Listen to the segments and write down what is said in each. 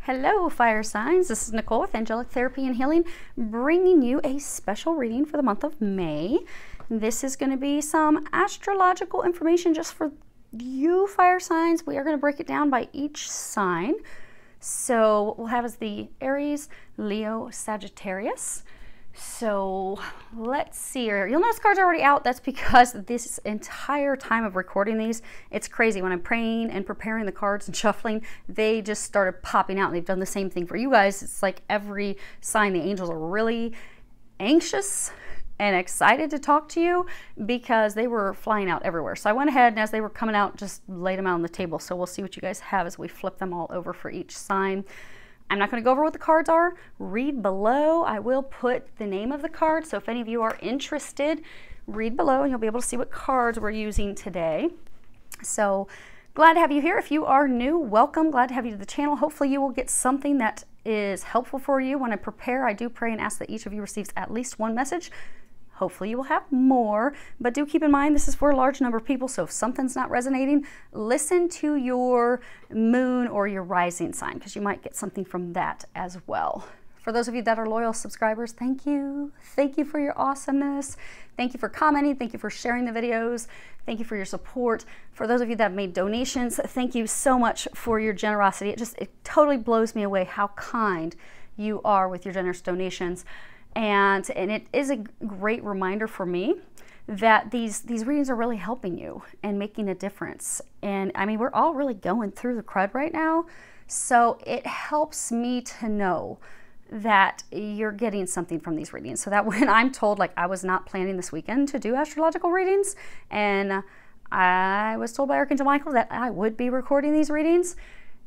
Hello, fire signs. This is Nicole with Angelic Therapy and Healing, bringing you a special reading for the month of May. This is going to be some astrological information just for you, fire signs. We are going to break it down by each sign. So what we'll have is the Aries, Leo, Sagittarius. So let's see here. You'll notice cards are already out. That's because this entire time of recording these, it's crazy. When I'm praying and preparing the cards and shuffling, they just started popping out. They've done the same thing for you guys. It's like every sign, the angels are really anxious and excited to talk to you because they were flying out everywhere. So I went ahead and as they were coming out, just laid them out on the table. So we'll see what you guys have as we flip them all over for each sign. I'm not going to go over what the cards are. Read below. I will put the name of the card. So if any of you are interested, read below and you'll be able to see what cards we're using today. So glad to have you here. If you are new, welcome. Glad to have you to the channel. Hopefully you will get something that is helpful for you. When I prepare, I do pray and ask that each of you receives at least one message. Hopefully you will have more, but do keep in mind this is for a large number of people, so if something's not resonating, listen to your moon or your rising sign because you might get something from that as well. For those of you that are loyal subscribers, thank you. Thank you for your awesomeness. Thank you for commenting. Thank you for sharing the videos. Thank you for your support. For those of you that have made donations, thank you so much for your generosity. It totally blows me away how kind you are with your generous donations. And it is a great reminder for me that these readings are really helping you and making a difference. And I mean, we're all really going through the crud right now. So it helps me to know that you're getting something from these readings. So that when I'm told, like I was not planning this weekend to do astrological readings, and I was told by Archangel Michael that I would be recording these readings,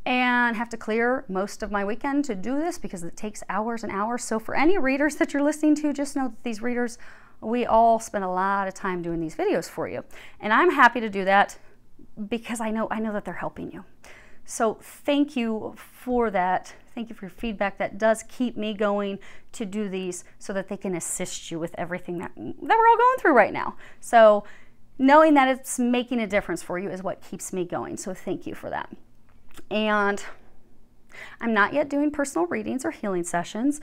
and have to clear most of my weekend to do this because it takes hours and hours. So for any readers that you're listening to, just know that these readers, we all spend a lot of time doing these videos for you. And I'm happy to do that because I know that they're helping you. So thank you for that. Thank you for your feedback. That does keep me going to do these so that they can assist you with everything that we're all going through right now. So knowing that it's making a difference for you is what keeps me going. So thank you for that. And I'm not yet doing personal readings or healing sessions,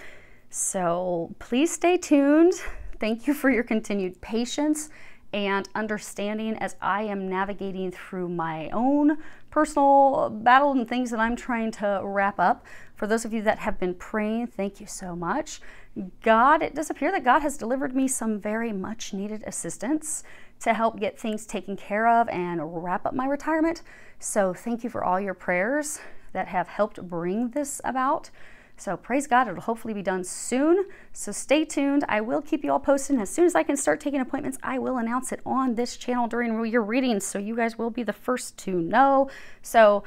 so please stay tuned. Thank you for your continued patience and understanding as I am navigating through my own personal battle and things that I'm trying to wrap up. For those of you that have been praying, thank you so much. It does appear that God has delivered me some very much needed assistance to help get things taken care of and wrap up my retirement. So thank you for all your prayers that have helped bring this about. So praise God, it'll hopefully be done soon. So stay tuned. I will keep you all posted. And as soon as I can start taking appointments, I will announce it on this channel during your readings. So you guys will be the first to know. So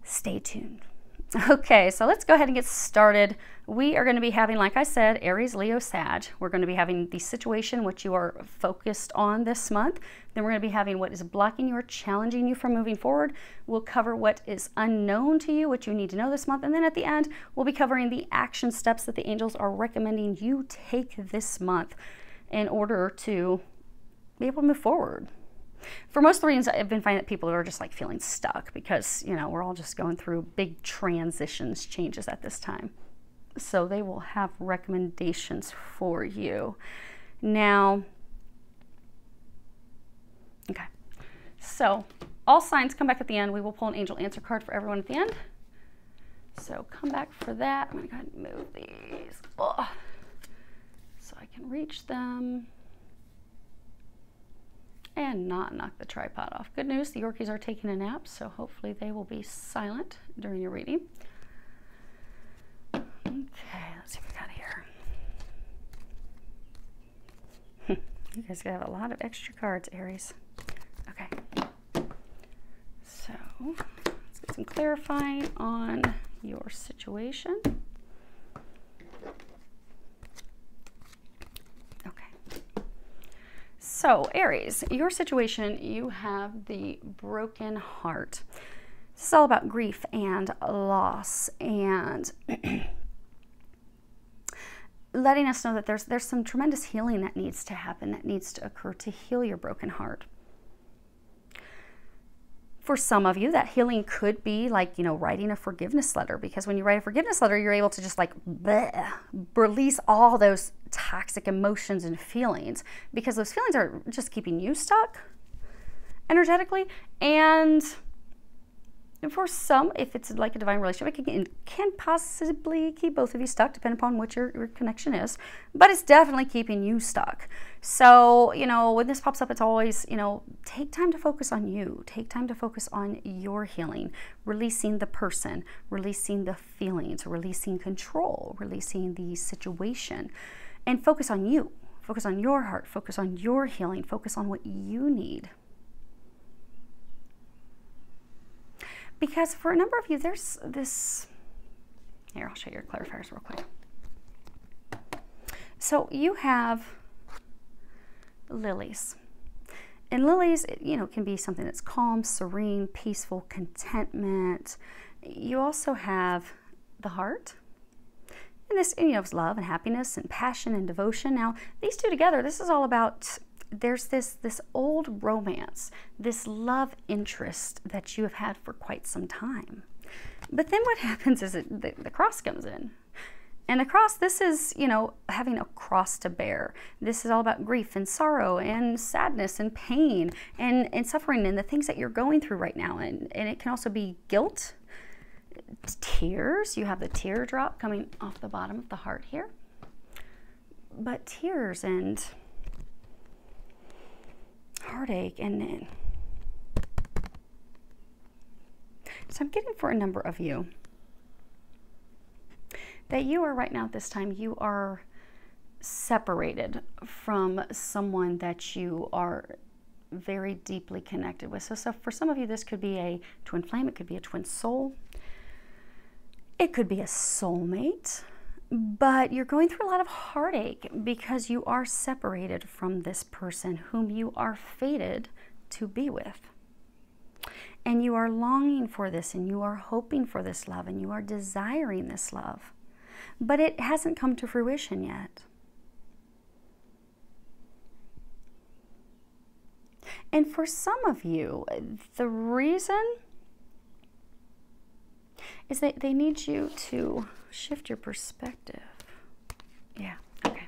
stay tuned. Okay, so let's go ahead and get started. We are going to be having, like I said, Aries, Leo, Sag. We're going to be having the situation which you are focused on this month. Then we're going to be having what is blocking you or challenging you from moving forward. We'll cover what is unknown to you, what you need to know this month. And then at the end, we'll be covering the action steps that the angels are recommending you take this month in order to be able to move forward. For most of the readings, I've been finding that people are just like feeling stuck because, you know, we're all just going through big transitions, changes at this time. So they will have recommendations for you. Now, okay, so all signs come back at the end. We will pull an angel answer card for everyone at the end. So come back for that. I'm going to go ahead and move these so I can reach them and not knock the tripod off. Good news, the Yorkies are taking a nap, so hopefully they will be silent during your reading. Okay, let's see what we got here. You guys have a lot of extra cards, Aries. Okay. So, let's get some clarifying on your situation. So Aries, your situation, you have the broken heart. This is all about grief and loss and letting us know that there's some tremendous healing that needs to happen, that needs to occur to heal your broken heart. For some of you, that healing could be like, you know, writing a forgiveness letter, because when you write a forgiveness letter, you're able to just like release all those toxic emotions and feelings, because those feelings are just keeping you stuck energetically. And for some, if it's like a divine relationship, it can possibly keep both of you stuck, depending upon what your connection is. But it's definitely keeping you stuck. So, you know, when this pops up, it's always, you know, take time to focus on you. Take time to focus on your healing, releasing the person, releasing the feelings, releasing control, releasing the situation, and focus on you. Focus on your heart. Focus on your healing. Focus on what you need. Because for a number of you, there's this, here, I'll show you your clarifiers real quick. So you have lilies. And lilies, you know, can be something that's calm, serene, peaceful, contentment. You also have the heart. And this, you know, is love and happiness and passion and devotion. Now, these two together, this is all about, there's this old romance, this love interest that you have had for quite some time. But then what happens is the cross comes in. And the cross, this is, you know, having a cross to bear. This is all about grief and sorrow and sadness and pain and suffering and the things that you're going through right now. And it can also be guilt, tears. You have the teardrop coming off the bottom of the heart here. But tears and heartache, and so I'm getting for a number of you that you are right now at this time, you are separated from someone that you are very deeply connected with. So for some of you, this could be a twin flame, it could be a twin soul, it could be a soulmate. But you're going through a lot of heartache because you are separated from this person whom you are fated to be with. And you are longing for this, and you are hoping for this love, and you are desiring this love. But it hasn't come to fruition yet. And for some of you, the reason is that they need you to shift your perspective. Yeah, okay.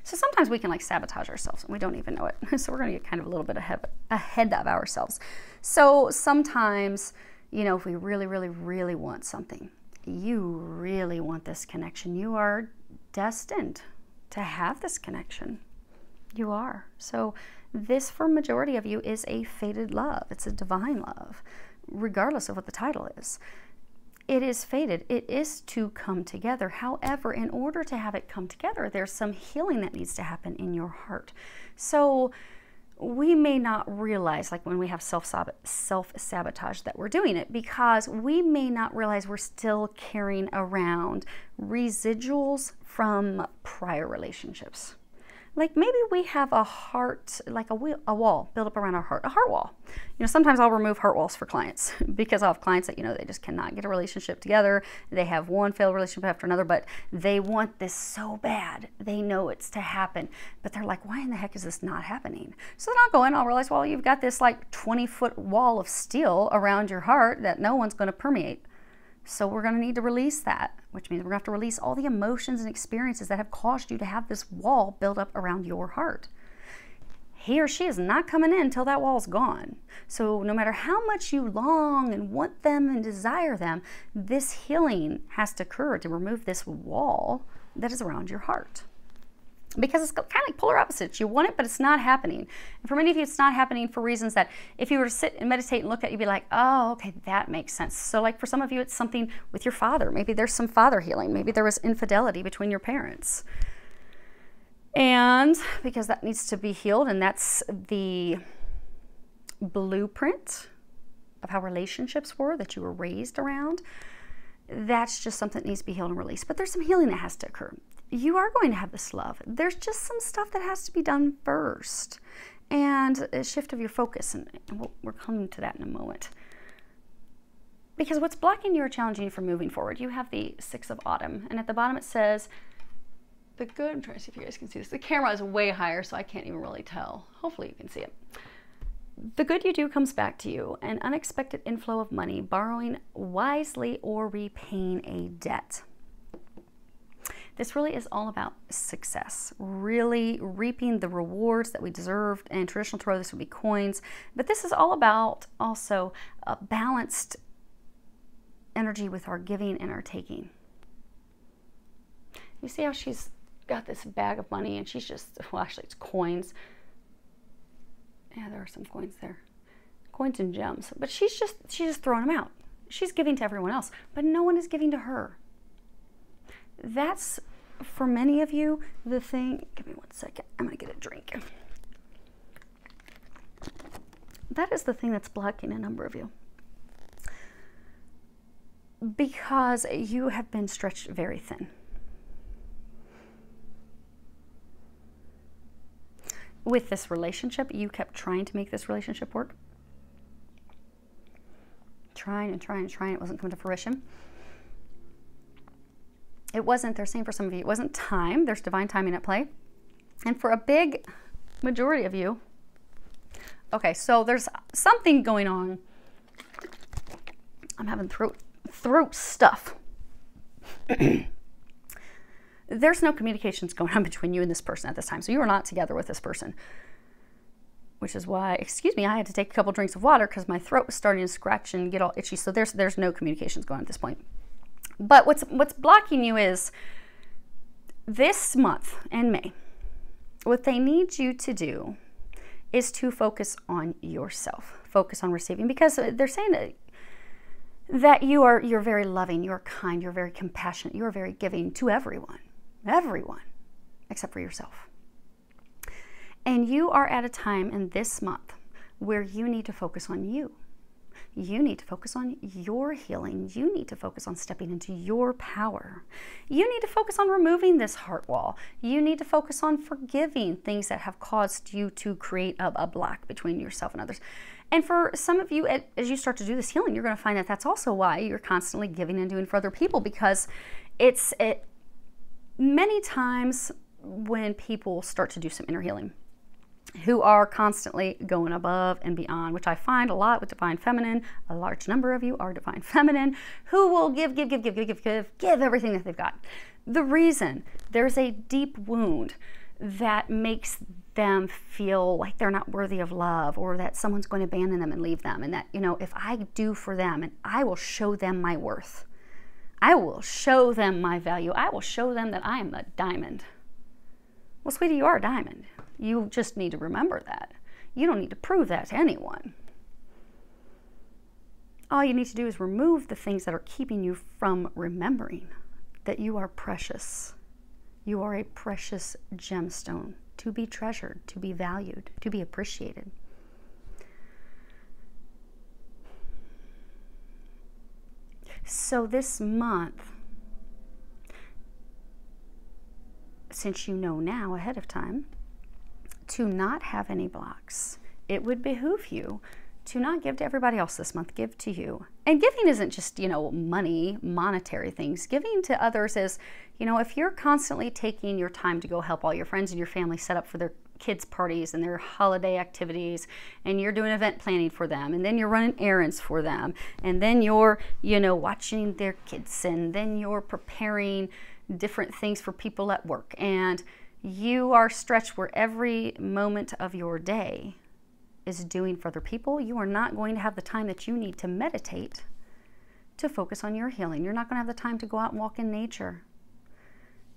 So sometimes we can like sabotage ourselves and we don't even know it. So we're going to get kind of a little bit ahead of ourselves. So sometimes, you know, if we really, really, really want something, you really want this connection, you are destined to have this connection. You are. So this, for majority of you, is a fated love. It's a divine love, regardless of what the title is. It is fated. It is to come together. However, in order to have it come together, there's some healing that needs to happen in your heart. So we may not realize, like when we have self-sabotage, that we're doing it, because we may not realize we're still carrying around residuals from prior relationships. Like maybe we have a heart, like a wall built up around our heart, a heart wall. You know, sometimes I'll remove heart walls for clients because I have clients that, you know, they just cannot get a relationship together. They have one failed relationship after another, but they want this so bad. They know it's to happen, but they're like, why in the heck is this not happening? So then I'll go in, I'll realize, well, you've got this like 20-foot wall of steel around your heart that no one's going to permeate. So we're going to need to release that, which means we're going to have to release all the emotions and experiences that have caused you to have this wall built up around your heart. He or she is not coming in until that wall's gone. So no matter how much you long and want them and desire them, this healing has to occur to remove this wall that is around your heart. Because it's kind of like polar opposites. You want it, but it's not happening. And for many of you, it's not happening for reasons that if you were to sit and meditate and look at it, you'd be like, oh, okay, that makes sense. So like for some of you, it's something with your father. Maybe there's some father healing. Maybe there was infidelity between your parents. And because that needs to be healed, and that's the blueprint of how relationships were that you were raised around, that's just something that needs to be healed and released. But there's some healing that has to occur. You are going to have this love. There's just some stuff that has to be done first. And a shift of your focus, and we're coming to that in a moment. Because what's blocking you or challenging you from moving forward, you have the 6 of Autumn. And at the bottom it says, I'm trying to see if you guys can see this. The camera is way higher, so I can't even really tell. Hopefully you can see it. The good you do comes back to you, an unexpected inflow of money, borrowing wisely, or repaying a debt. This really is all about success, really reaping the rewards that we deserved. And traditional tarot, this would be coins. But this is all about also a balanced energy with our giving and our taking. You see how she's got this bag of money and she's just, well, actually it's coins. Yeah, there are some coins there. Coins and gems. But she's just throwing them out. She's giving to everyone else, but no one is giving to her. That's, for many of you, the thing. Give me 1 second. I'm going to get a drink. That is the thing that's blocking a number of you. Because you have been stretched very thin. With this relationship, you kept trying to make this relationship work. Trying and trying and trying. It wasn't coming to fruition. It wasn't, they're saying for some of you, it wasn't time. There's divine timing at play. And for a big majority of you, okay, so there's something going on. I'm having throat stuff. There's no communications going on between you and this person at this time. So you are not together with this person. Which is why, excuse me, I had to take a couple drinks of water because my throat was starting to scratch and get all itchy. So there's no communications going on at this point. But what's blocking you is this month in May, what they need you to do is to focus on yourself. Focus on receiving, because they're saying that you're very loving, you're kind, you're very compassionate, you're very giving to everyone, except for yourself. And you are at a time in this month where you need to focus on you. You need to focus on your healing. You need to focus on stepping into your power. You need to focus on removing this heart wall. You need to focus on forgiving things that have caused you to create a block between yourself and others. And for some of you, as you start to do this healing, you're going to find that that's also why you're constantly giving and doing for other people, because many times when people start to do some inner healing, who are constantly going above and beyond, which I find a lot with Divine Feminine. A large number of you are Divine Feminine, who will give everything that they've got. The reason, there's a deep wound that makes them feel like they're not worthy of love, or that someone's going to abandon them and leave them, and that, if I do for them, and I will show them my worth. I will show them my value. I will show them that I am a diamond. Well, sweetie, you are a diamond. You just need to remember that. You don't need to prove that to anyone. All you need to do is remove the things that are keeping you from remembering that you are precious. You are a precious gemstone to be treasured, to be valued, to be appreciated. So this month, since you know now ahead of time, to not have any blocks, it would behoove you to not give to everybody else this month, give to you. And giving isn't just, money, monetary things. Giving to others is, if you're constantly taking your time to go help all your friends and your family set up for their kids' parties and their holiday activities, and you're doing event planning for them, and then you're running errands for them, and then you're, watching their kids, and then you're preparing different things for people at work, and you are stretched where every moment of your day is doing for other people, you are not going to have the time that you need to meditate, to focus on your healing. You're not going to have the time to go out and walk in nature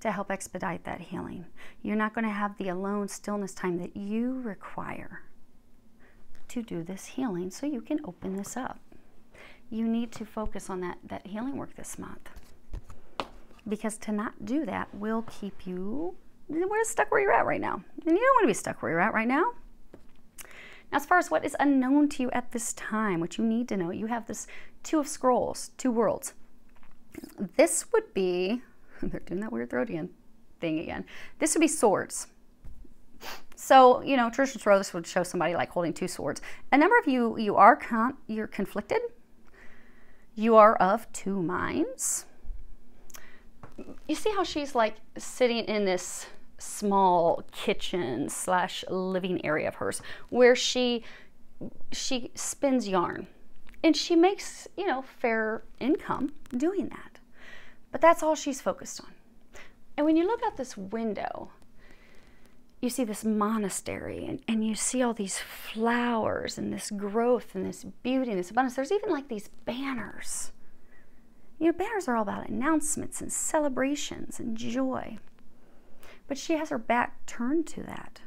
to help expedite that healing. You're not going to have the alone stillness time that you require to do this healing so you can open this up. You need to focus on that healing work this month, because to not do that will keep you stuck where you're at right now. And you don't want to be stuck where you're at right now. Now, as far as what is unknown to you at this time, what you need to know, you have this Two of Scrolls, two worlds. This would be, they're doing that weird Rhodian thing again. This would be swords. So, traditional tarot, this would show somebody like holding two swords. A number of you, you're conflicted. You are of two minds. You see how she's like sitting in this small kitchen / living area of hers, where she she spins yarn. And she makes, you know, fair income doing that. But that's all she's focused on. And when you look out this window, you see this monastery, and you see all these flowers and this growth and this beauty and this abundance. There's even like these banners. You know, banners are all about announcements and celebrations and joy. But she has her back turned to that.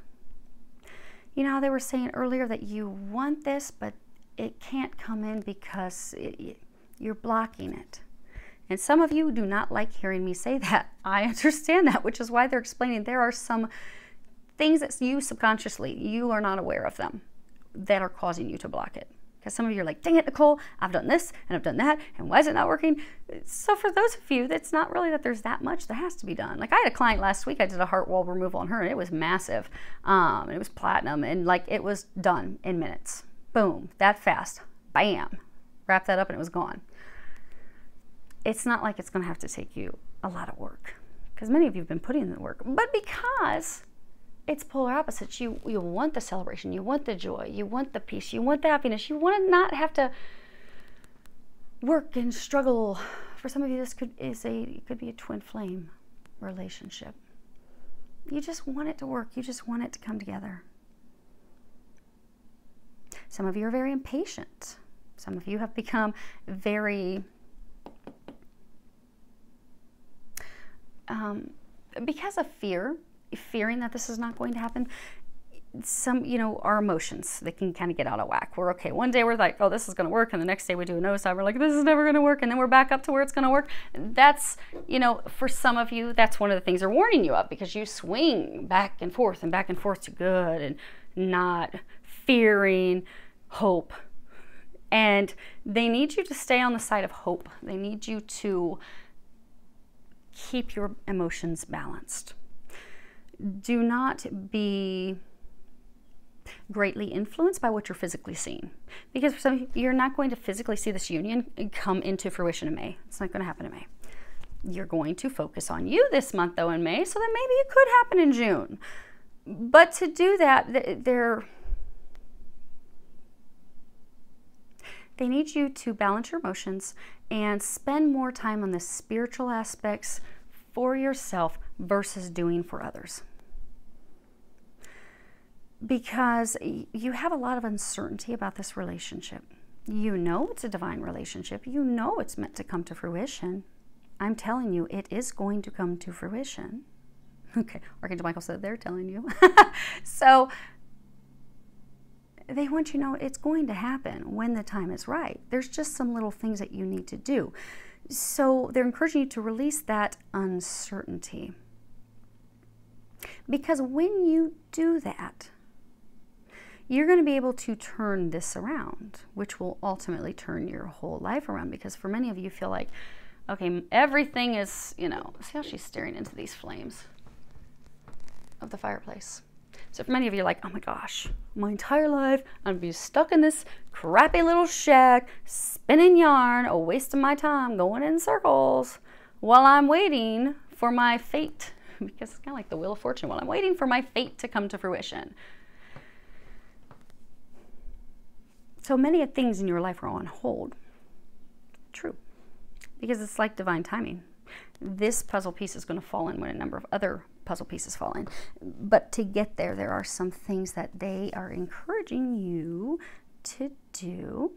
You know how they were saying earlier that you want this, but it can't come in because you're blocking it. And some of you do not like hearing me say that. I understand that, which is why they're explaining there are some things that you subconsciously, you are not aware of them, that are causing you to block it. Because some of you are like, dang it, Nicole, I've done this and I've done that, and why is it not working? So for those of you, it's not really that there's that much that has to be done. Like I had a client last week, I did a heart wall removal on her, and it was massive. And it was platinum, and like it was done in minutes. Boom, that fast, bam, wrap that up and it was gone. It's not like it's gonna have to take you a lot of work, because many of you have been putting in the work, but because it's polar opposites. You want the celebration, you want the joy, you want the peace, you want the happiness, you want to not have to work and struggle. For some of you, this could be a twin flame relationship. You just want it to work, you just want it to come together. Some of you are very impatient. Some of you have become very because of fearing that this is not going to happen. Some, you know, our emotions, they can kind of get out of whack. We're okay. One day we're like, oh, this is going to work. And the next day we do a nosedive. We're like, this is never going to work. And then we're back up to where it's going to work. That's, you know, for some of you, that's one of the things they're warning you of, because you swing back and forth to good and not fearing hope. And they need you to stay on the side of hope. They need you to keep your emotions balanced. Do not be greatly influenced by what you're physically seeing, because for some of you, you're not going to physically see this union come into fruition in May. It's not going to happen in May. You're going to focus on you this month, though, in May, so that maybe it could happen in June. But to do that, they need you to balance your emotions and spend more time on the spiritual aspects for yourself versus doing for others. Because you have a lot of uncertainty about this relationship. You know it's a divine relationship. You know it's meant to come to fruition. I'm telling you, it is going to come to fruition. Okay, Archangel Michael said they're telling you. So they want you to know it's going to happen when the time is right. There's just some little things that you need to do. So they're encouraging you to release that uncertainty. Because when you do that, you're going to be able to turn this around, which will ultimately turn your whole life around. Because for many of you feel like, okay, everything is, you know, see how she's staring into these flames of the fireplace. So for many of you, like, oh my gosh, my entire life, I'm going to be stuck in this crappy little shack, spinning yarn, wasting my time, going in circles, while I'm waiting for my fate. Because it's kind of like the Wheel of Fortune, while I'm waiting for my fate to come to fruition. So many of things in your life are on hold. True. Because it's like divine timing. This puzzle piece is going to fall in when a number of other puzzle pieces fall in. But to get there, there are some things that they are encouraging you to do.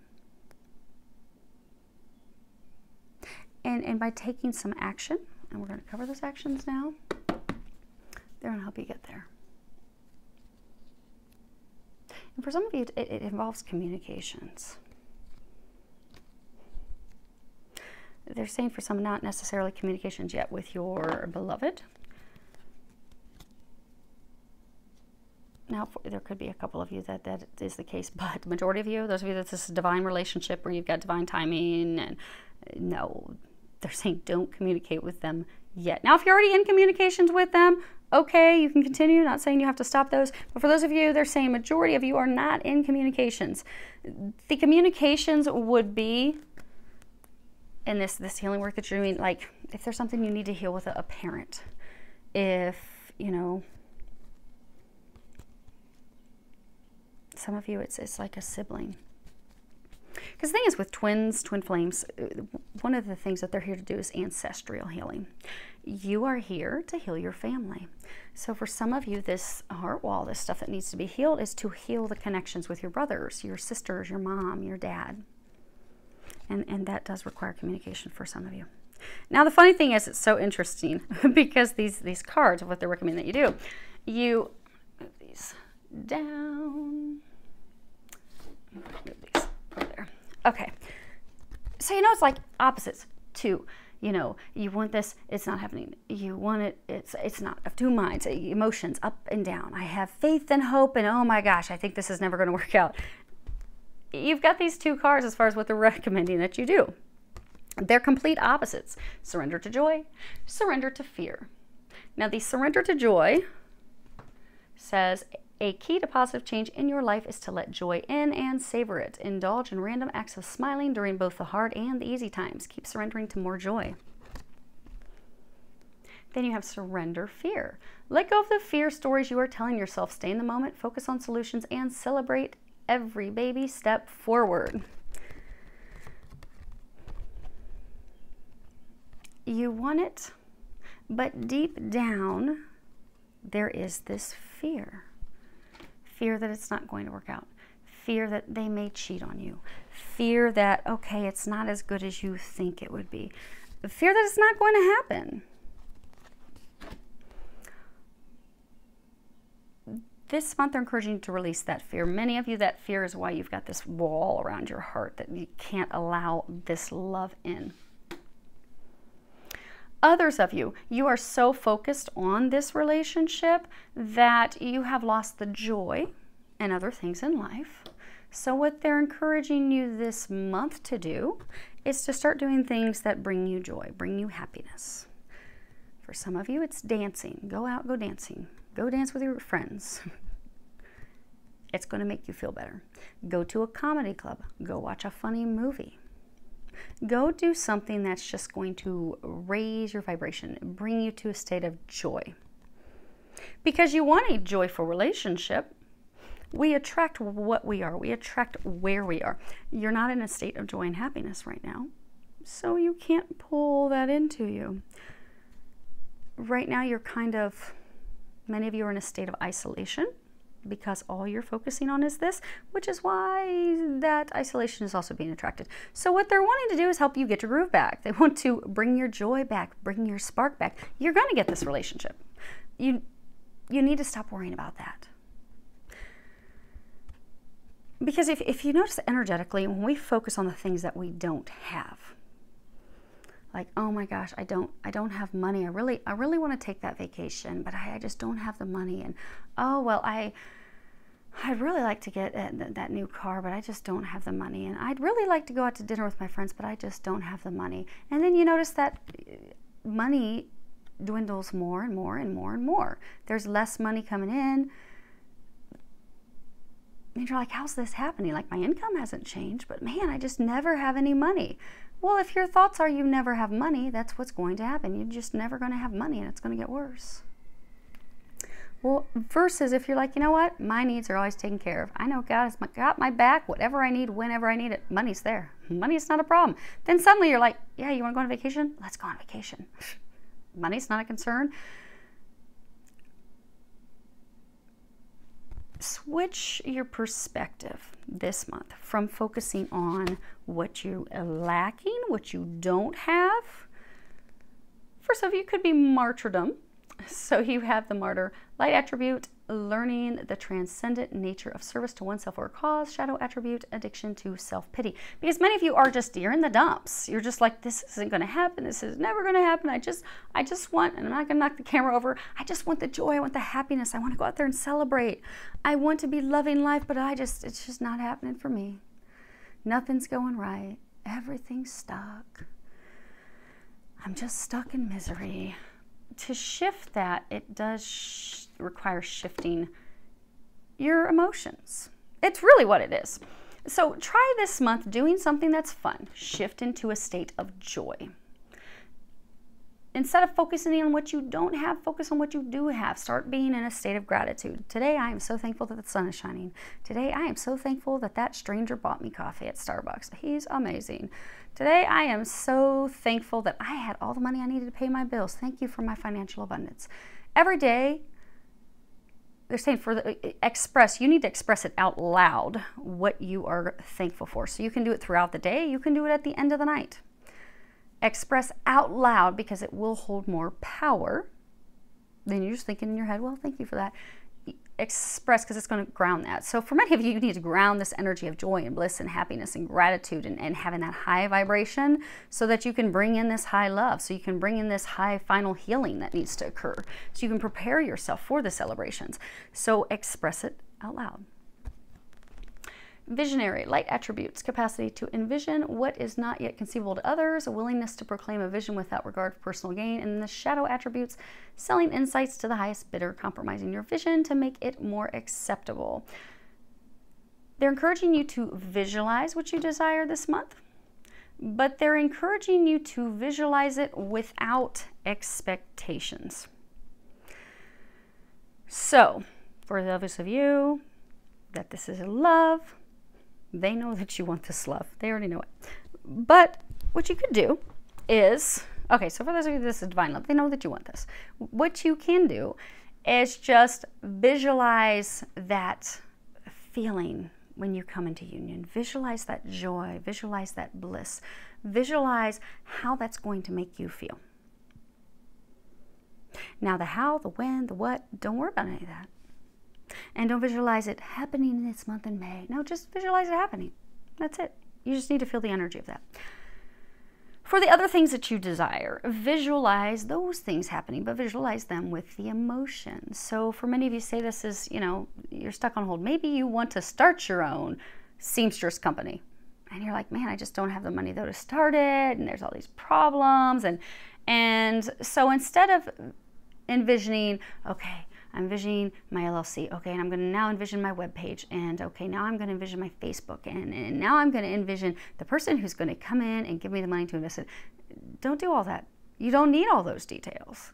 And by taking some action, and we're going to cover those actions now, they're going to help you get there. And for some of you, it involves communications. They're saying for some, not necessarily communications yet with your beloved. Now, there could be a couple of you that is the case, but the majority of you, those of you that this is a divine relationship where you've got divine timing, and no, they're saying don't communicate with them yet. Now, if you're already in communications with them, okay, you can continue. Not saying you have to stop those. But for those of you, they're saying majority of you are not in communications. The communications would be, in this healing work that you're doing, like if there's something you need to heal with a parent, if, you know, Some of you, it's like a sibling. Because the thing is with twins, twin flames, one of the things that they're here to do is ancestral healing. You are here to heal your family. So for some of you, this heart wall, this stuff that needs to be healed, is to heal the connections with your brothers, your sisters, your mom, your dad. And that does require communication for some of you. Now, the funny thing is, it's so interesting because these cards, what they recommend that you do, you move these down, move these over there. Okay. So, you know, it's like opposites too. You know, you want this, it's not happening. You want it, it's not. Of two minds, emotions up and down. I have faith and hope, and oh my gosh, I think this is never going to work out. You've got these two cards as far as what they're recommending that you do. They're complete opposites. Surrender to joy, surrender to fear. Now, the surrender to joy says, a key to positive change in your life is to let joy in and savor it. Indulge in random acts of smiling during both the hard and the easy times. Keep surrendering to more joy. Then you have surrender fear. Let go of the fear stories you are telling yourself. Stay in the moment, focus on solutions, and celebrate every baby step forward. You want it, but deep down, there is this fear. Fear that it's not going to work out. Fear that they may cheat on you. Fear that, okay, it's not as good as you think it would be. Fear that it's not going to happen. This month, they're encouraging you to release that fear. Many of you, that fear is why you've got this wall around your heart that you can't allow this love in. Others of you, you are so focused on this relationship that you have lost the joy and other things in life. So what they're encouraging you this month to do is to start doing things that bring you joy, bring you happiness. For some of you, it's dancing. Go out, go dancing. Go dance with your friends. It's going to make you feel better. Go to a comedy club. Go watch a funny movie. Go do something that's just going to raise your vibration, bring you to a state of joy. Because you want a joyful relationship. We attract what we are. We attract where we are. You're not in a state of joy and happiness right now, so you can't pull that into you. Right now, you're kind of, many of you are in a state of isolation because all you're focusing on is this, which is why that isolation is also being attracted. So what they're wanting to do is help you get your groove back. They want to bring your joy back, bring your spark back. You're going to get this relationship. You need to stop worrying about that. Because if you notice energetically, when we focus on the things that we don't have, like, oh my gosh, I don't have money. I really want to take that vacation, but I just don't have the money. And oh well, I'd really like to get that new car, but I just don't have the money. And I'd really like to go out to dinner with my friends, but I just don't have the money. And then you notice that money dwindles more and more and more and more. There's less money coming in. And you're like, how's this happening? Like, my income hasn't changed, but man, I just never have any money. Well, if your thoughts are you never have money, that's what's going to happen. You're just never going to have money, and it's going to get worse. Well, versus if you're like, you know what? My needs are always taken care of. I know God has got my back. Whatever I need, whenever I need it, money's there. Money's not a problem. Then suddenly you're like, yeah, you want to go on vacation? Let's go on vacation. Money's not a concern. Switch your perspective this month from focusing on what you're lacking, what you don't have. For some of you, it could be martyrdom. So you have the martyr, light attribute, learning the transcendent nature of service to oneself or a cause, shadow attribute, addiction to self-pity. Because many of you are just, you're in the dumps. You're just like, this isn't going to happen. This is never going to happen. I just want, and I'm not going to knock the camera over. I just want the joy. I want the happiness. I want to go out there and celebrate. I want to be loving life, but it's just not happening for me. Nothing's going right. Everything's stuck. I'm just stuck in misery. To shift that, it does require shifting your emotions. It's really what it is. So try this month doing something that's fun. Shift into a state of joy. instead of focusing on what you don't have, focus on what you do have. Start being in a state of gratitude. Today, I am so thankful that the sun is shining. Today, I am so thankful that that stranger bought me coffee at Starbucks. He's amazing. Today, I am so thankful that I had all the money I needed to pay my bills. Thank you for my financial abundance. Every day, they're saying you need to express it out loud, what you are thankful for. So you can do it throughout the day. You can do it at the end of the night. Express out loud, because it will hold more power than you're just thinking in your head, well, thank you for that. Express, because it's going to ground that. So for many of you, you need to ground this energy of joy and bliss and happiness and gratitude and having that high vibration, so that you can bring in this high love, so you can bring in this high final healing that needs to occur, so you can prepare yourself for the celebrations. So express it out loud. Visionary, light attributes, capacity to envision what is not yet conceivable to others, a willingness to proclaim a vision without regard for personal gain, and the shadow attributes, selling insights to the highest bidder, compromising your vision to make it more acceptable. They're encouraging you to visualize what you desire this month, but they're encouraging you to visualize it without expectations. So, for those of you that this is love, they know that you want this love. They already know it. But what you could do is, okay, so for those of you, this is divine love. They know that you want this. What you can do is just visualize that feeling when you come into union. Visualize that joy. Visualize that bliss. Visualize how that's going to make you feel. Now, the how, the when, the what, don't worry about any of that. And don't visualize it happening this month in May. No, just visualize it happening. That's it. You just need to feel the energy of that. For the other things that you desire, visualize those things happening, but visualize them with the emotions. So for many of you, say this is, you're stuck on hold. Maybe you want to start your own seamstress company. And you're like, man, I just don't have the money though to start it. And there's all these problems. And so instead of envisioning, okay, I'm envisioning my LLC. Okay, and I'm going to now envision my webpage. And okay, now I'm going to envision my Facebook. And now I'm going to envision the person who's going to come in and give me the money to invest it. Don't do all that. You don't need all those details.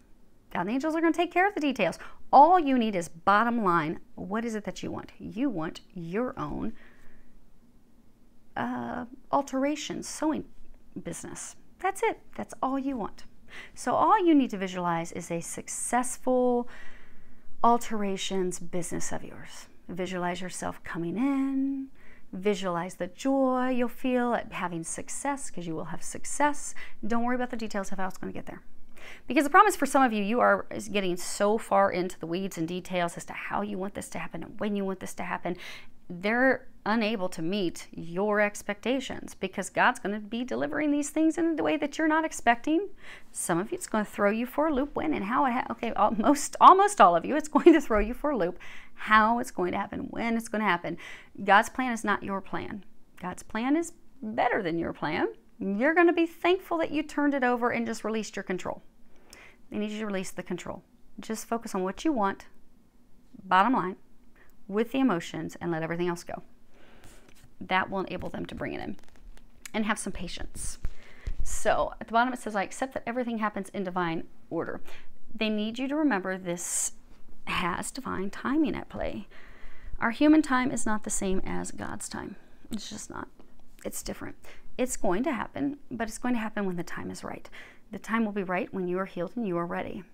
God and the angels are going to take care of the details. All you need is bottom line. What is it that you want? You want your own alteration sewing business. That's it. That's all you want. So all you need to visualize is a successful alterations business of yours. Visualize yourself coming in. Visualize the joy you'll feel at having success, because you will have success. Don't worry about the details of how it's going to get there. Because the problem is, for some of you, you are getting so far into the weeds and details as to how you want this to happen and when you want this to happen. They're unable to meet your expectations, because God's going to be delivering these things in the way that you're not expecting. Some of you, it's going to throw you for a loop. When and how it almost all of you, it's going to throw you for a loop. How it's going to happen, when it's going to happen. God's plan is not your plan. God's plan is better than your plan. You're going to be thankful that you turned it over and just released your control. They need you to release the control. Just focus on what you want, bottom line, with the emotions, and let everything else go. That will enable them to bring it in. And have some patience. So at the bottom it says, I accept that everything happens in divine order. They need you to remember this has divine timing at play. Our human time is not the same as God's time. It's just not. It's different. It's going to happen, but it's going to happen when the time is right. The time will be right when you are healed and you are ready.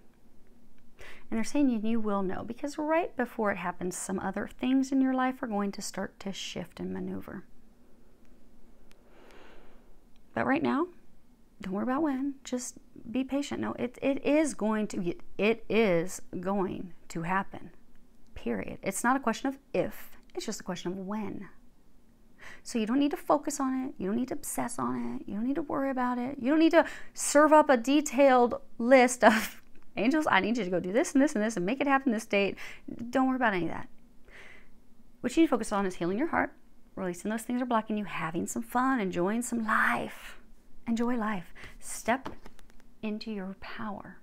And they're saying you will know, because right before it happens, some other things in your life are going to start to shift and maneuver. But right now, don't worry about when. Just be patient. No, it is going to happen. Period. It's not a question of if. It's just a question of when. So you don't need to focus on it. You don't need to obsess on it. You don't need to worry about it. You don't need to serve up a detailed list of angels, I need you to go do this and this and this and make it happen this date. Don't worry about any of that. What you need to focus on is healing your heart, releasing those things that are blocking you, having some fun, enjoying some life. Enjoy life. Step into your power.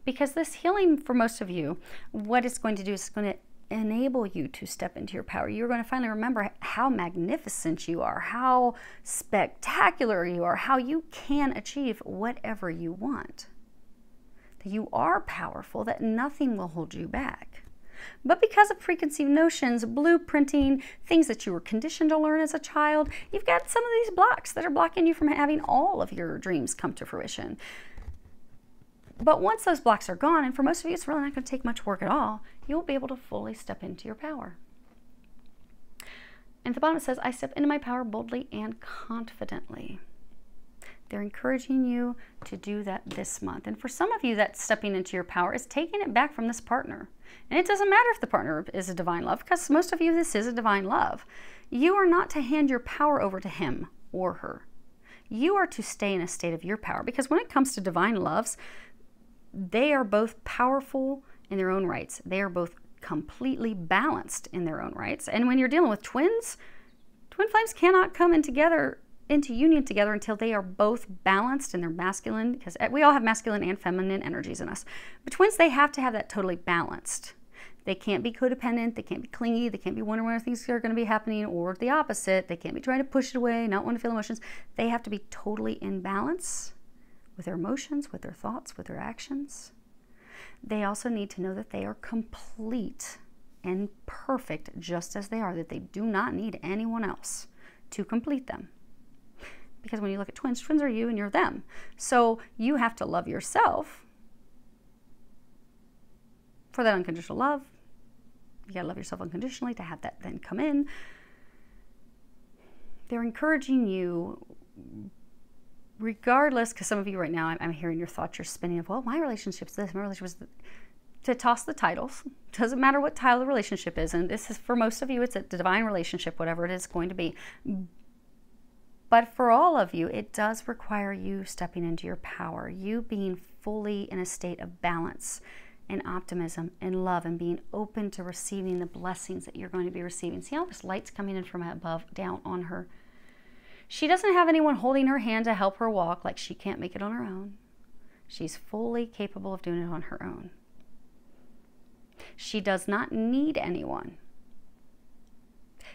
Because this healing, for most of you, what it's going to do is it's going to enable you to step into your power. You're going to finally remember how magnificent you are, how spectacular you are, how you can achieve whatever you want. that you are powerful, that nothing will hold you back. But because of preconceived notions, blueprinting, things that you were conditioned to learn as a child, you've got some of these blocks that are blocking you from having all of your dreams come to fruition. But once those blocks are gone, and for most of you it's really not going to take much work at all, you'll be able to fully step into your power. And at the bottom it says, I step into my power boldly and confidently. They're encouraging you to do that this month. And for some of you, that stepping into your power is taking it back from this partner. And it doesn't matter if the partner is a divine love, because most of you, this is a divine love. You are not to hand your power over to him or her. You are to stay in a state of your power, because when it comes to divine loves, they are both powerful in their own rights. They are both completely balanced in their own rights. And when you're dealing with twins, twin flames cannot come in together into union together until they are both balanced in their masculine, because we all have masculine and feminine energies in us. But twins, they have to have that totally balanced. They can't be codependent, they can't be clingy, they can't be wondering when things are going to be happening, or the opposite. They can't be trying to push it away, not want to feel emotions. They have to be totally in balance with their emotions, with their thoughts, with their actions. They also need to know that they are complete and perfect just as they are, that they do not need anyone else to complete them. Because when you look at twins, twins are you and you're them. So you have to love yourself for that unconditional love. You got to love yourself unconditionally to have that then come in. They're encouraging you, regardless, because some of you right now, I'm hearing your thoughts, you're spinning of, well, my relationship's this, my relationship's this. To toss the titles. Doesn't matter what title the relationship is. And this is, for most of you, it's a divine relationship, whatever it is going to be. But for all of you, it does require you stepping into your power, you being fully in a state of balance and optimism and love, and being open to receiving the blessings that you're going to be receiving. See how this light's coming in from above down on her? She doesn't have anyone holding her hand to help her walk, like she can't make it on her own. She's fully capable of doing it on her own. She does not need anyone.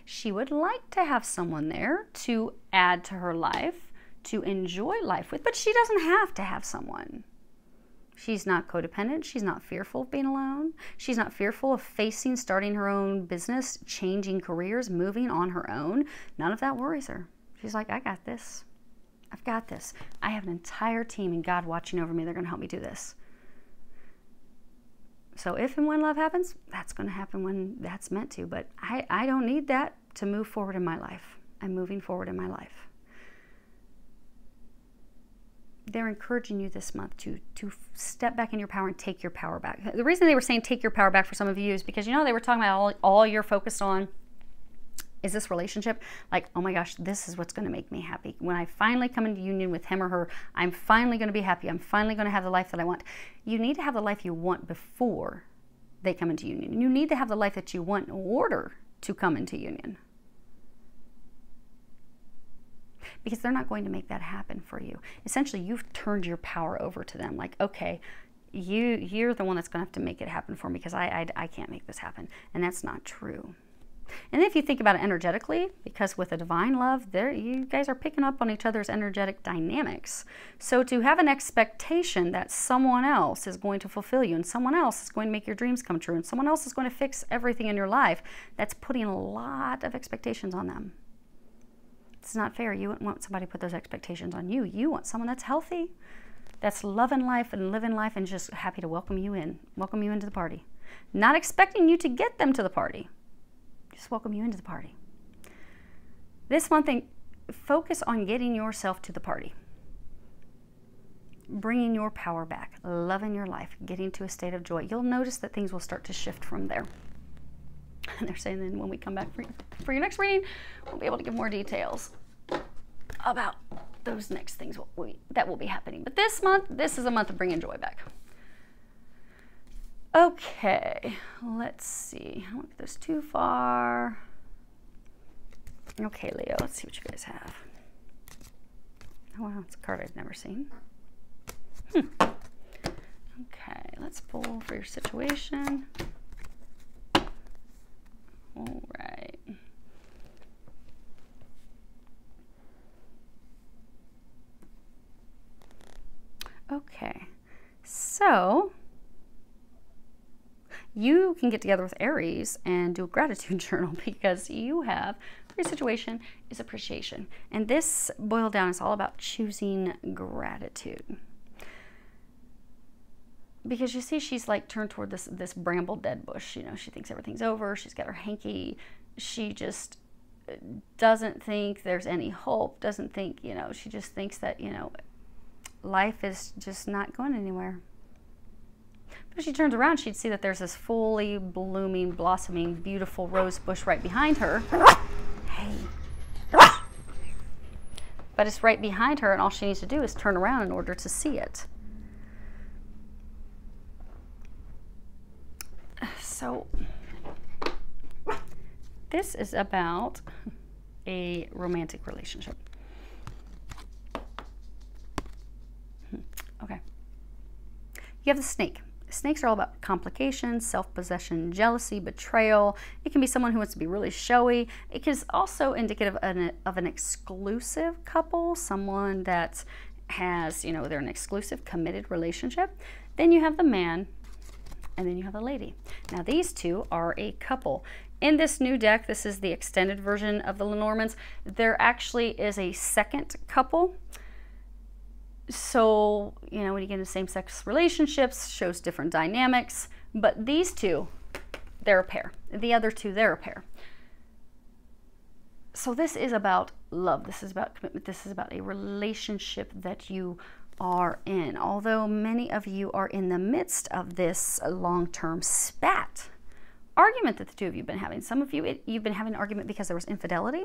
She would like to have someone there to add to her life, to enjoy life with, but she doesn't have to have someone. She's not codependent. She's not fearful of being alone. She's not fearful of facing, starting her own business, changing careers, moving on her own. None of that worries her. She's like, I got this. I've got this. I have an entire team and God watching over me. They're going to help me do this. So if and when love happens, that's going to happen when that's meant to. But I don't need that to move forward in my life. I'm moving forward in my life. They're encouraging you this month to step back in your power and take your power back. The reason they were saying take your power back for some of you is because, you know, they were talking about all you're focused on is this relationship. Like, oh my gosh, this is what's going to make me happy. When I finally come into union with him or her, I'm finally going to be happy. I'm finally going to have the life that I want. You need to have the life you want before they come into union. You need to have the life that you want in order to come into union. Because they're not going to make that happen for you. Essentially, you've turned your power over to them. Like, okay, you're the one that's going to have to make it happen for me, because I can't make this happen. And that's not true. And if you think about it energetically, because with a divine love, you guys are picking up on each other's energetic dynamics. So to have an expectation that someone else is going to fulfill you, and someone else is going to make your dreams come true, and someone else is going to fix everything in your life, that's putting a lot of expectations on them. It's not fair. You wouldn't want somebody to put those expectations on you. You want someone that's healthy, that's loving life and living life and just happy to welcome you into the party. Not expecting you to get them to the party. Just welcome you into the party. This month, focus on getting yourself to the party. Bringing your power back, loving your life, getting to a state of joy. You'll notice that things will start to shift from there. And they're saying then when we come back for your next reading, we'll be able to give more details about those next things that will be happening. But this month, this is a month of bringing joy back. Okay, let's see. I don't think there's too far. Okay, Leo, let's see what you guys have. Oh, wow, it's a card I've never seen. Okay, let's pull for your situation. All right. Okay, So you can get together with Aries and do a gratitude journal, because you have your situation is appreciation. And this boiled down is all about choosing gratitude. Because you see, she's like turned toward this bramble dead bush. You know, she thinks everything's over. She's got her hanky. She just doesn't think there's any hope. Doesn't think, you know, she just thinks that, you know, life is just not going anywhere. But if she turns around, she'd see that there's this fully blooming, blossoming, beautiful rose bush right behind her. Hey. But it's right behind her, and all she needs to do is turn around in order to see it. So this is about a romantic relationship. Okay. You have the snake. Snakes are all about complications, self-possession, jealousy, betrayal. It can be someone who wants to be really showy. It is also indicative of an exclusive couple, someone that has, you know, they're an exclusive, committed relationship. Then you have the man, and then you have the lady. Now these two are a couple. In this new deck, this is the extended version of the Lenormands. There actually is a second couple. So, you know, when you get into same-sex relationships, shows different dynamics. But these two, they're a pair. The other two, they're a pair. So this is about love. This is about commitment. This is about a relationship that you are in. Although many of you are in the midst of this long-term spat argument that the two of you have been having. Some of you, you've been having an argument because there was infidelity.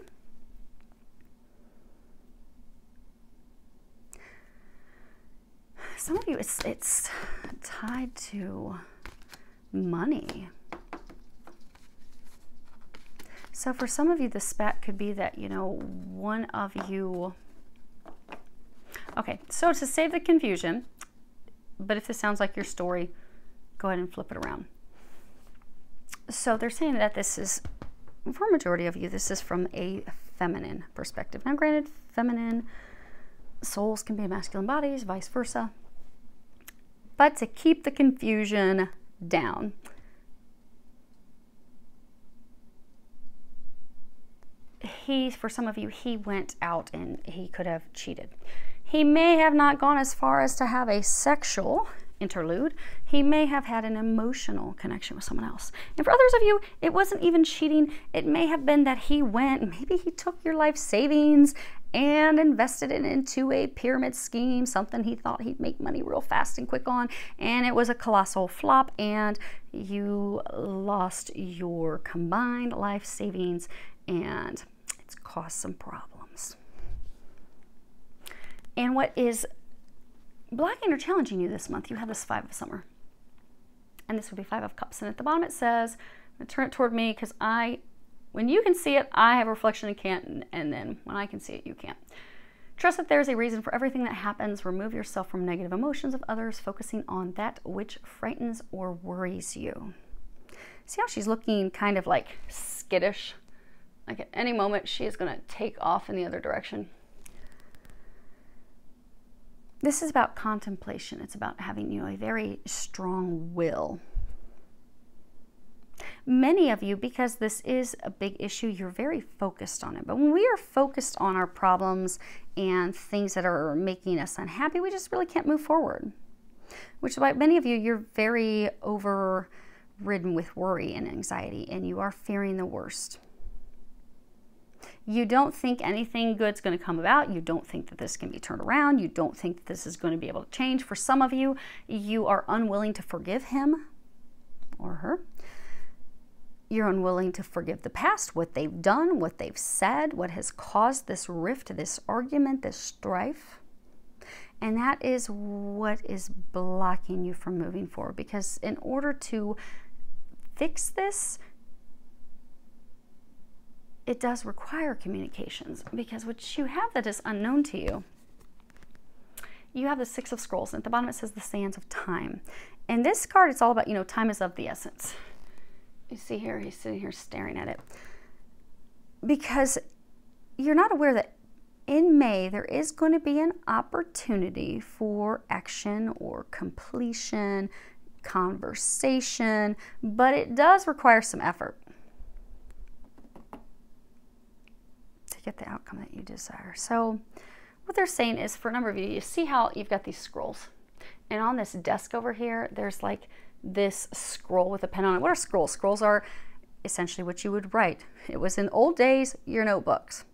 Some of you, it's tied to money. So for some of you, the spat could be that, you know, one of you... Okay, so to save the confusion, but if this sounds like your story, go ahead and flip it around. So they're saying that this is, for a majority of you, this is from a feminine perspective. Now granted, feminine souls can be masculine bodies, vice versa. But to keep the confusion down, for some of you, he went out and he could have cheated. He may have not gone as far as to have a sexual interlude. He may have had an emotional connection with someone else. And for others of you, it wasn't even cheating. It may have been that he went, maybe he took your life savings and invested it into a pyramid scheme, something he thought he'd make money real fast and quick on, and it was a colossal flop, and you lost your combined life savings, and it's caused some problems. And what is blocking or challenging you this month, you have this Five of Summer. And this would be Five of Cups. And at the bottom it says, turn it toward me, because when you can see it, I have a reflection and can't, and then when I can see it, you can't. Trust that there is a reason for everything that happens. Remove yourself from negative emotions of others, focusing on that which frightens or worries you. See how she's looking kind of like skittish? Like at any moment, she is going to take off in the other direction. This is about contemplation. It's about having, you know, a very strong will. Many of you, because this is a big issue, you're very focused on it. But when we are focused on our problems and things that are making us unhappy, we just really can't move forward. Which is why many of you, you're very overridden with worry and anxiety, and you are fearing the worst. You don't think anything good's going to come about. You don't think that this can be turned around. You don't think that this is going to be able to change. For some of you, you are unwilling to forgive him or her. You're unwilling to forgive the past, what they've done, what they've said, what has caused this rift, this argument, this strife. And that is what is blocking you from moving forward. Because in order to fix this, it does require communications, because what you have that is unknown to you, you have the Six of Scrolls, and at the bottom it says the Sands of Time. And this card, it's all about, you know, time is of the essence. You see here, he's sitting here staring at it. Because you're not aware that in May, there is going to be an opportunity for action or completion, conversation, but it does require some effort to get the outcome that you desire. So what they're saying is, for a number of you, you see how you've got these scrolls, and on this desk over here, there's like this scroll with a pen on it. What are scrolls? Scrolls are essentially what you would write. It was in old days, your notebooks.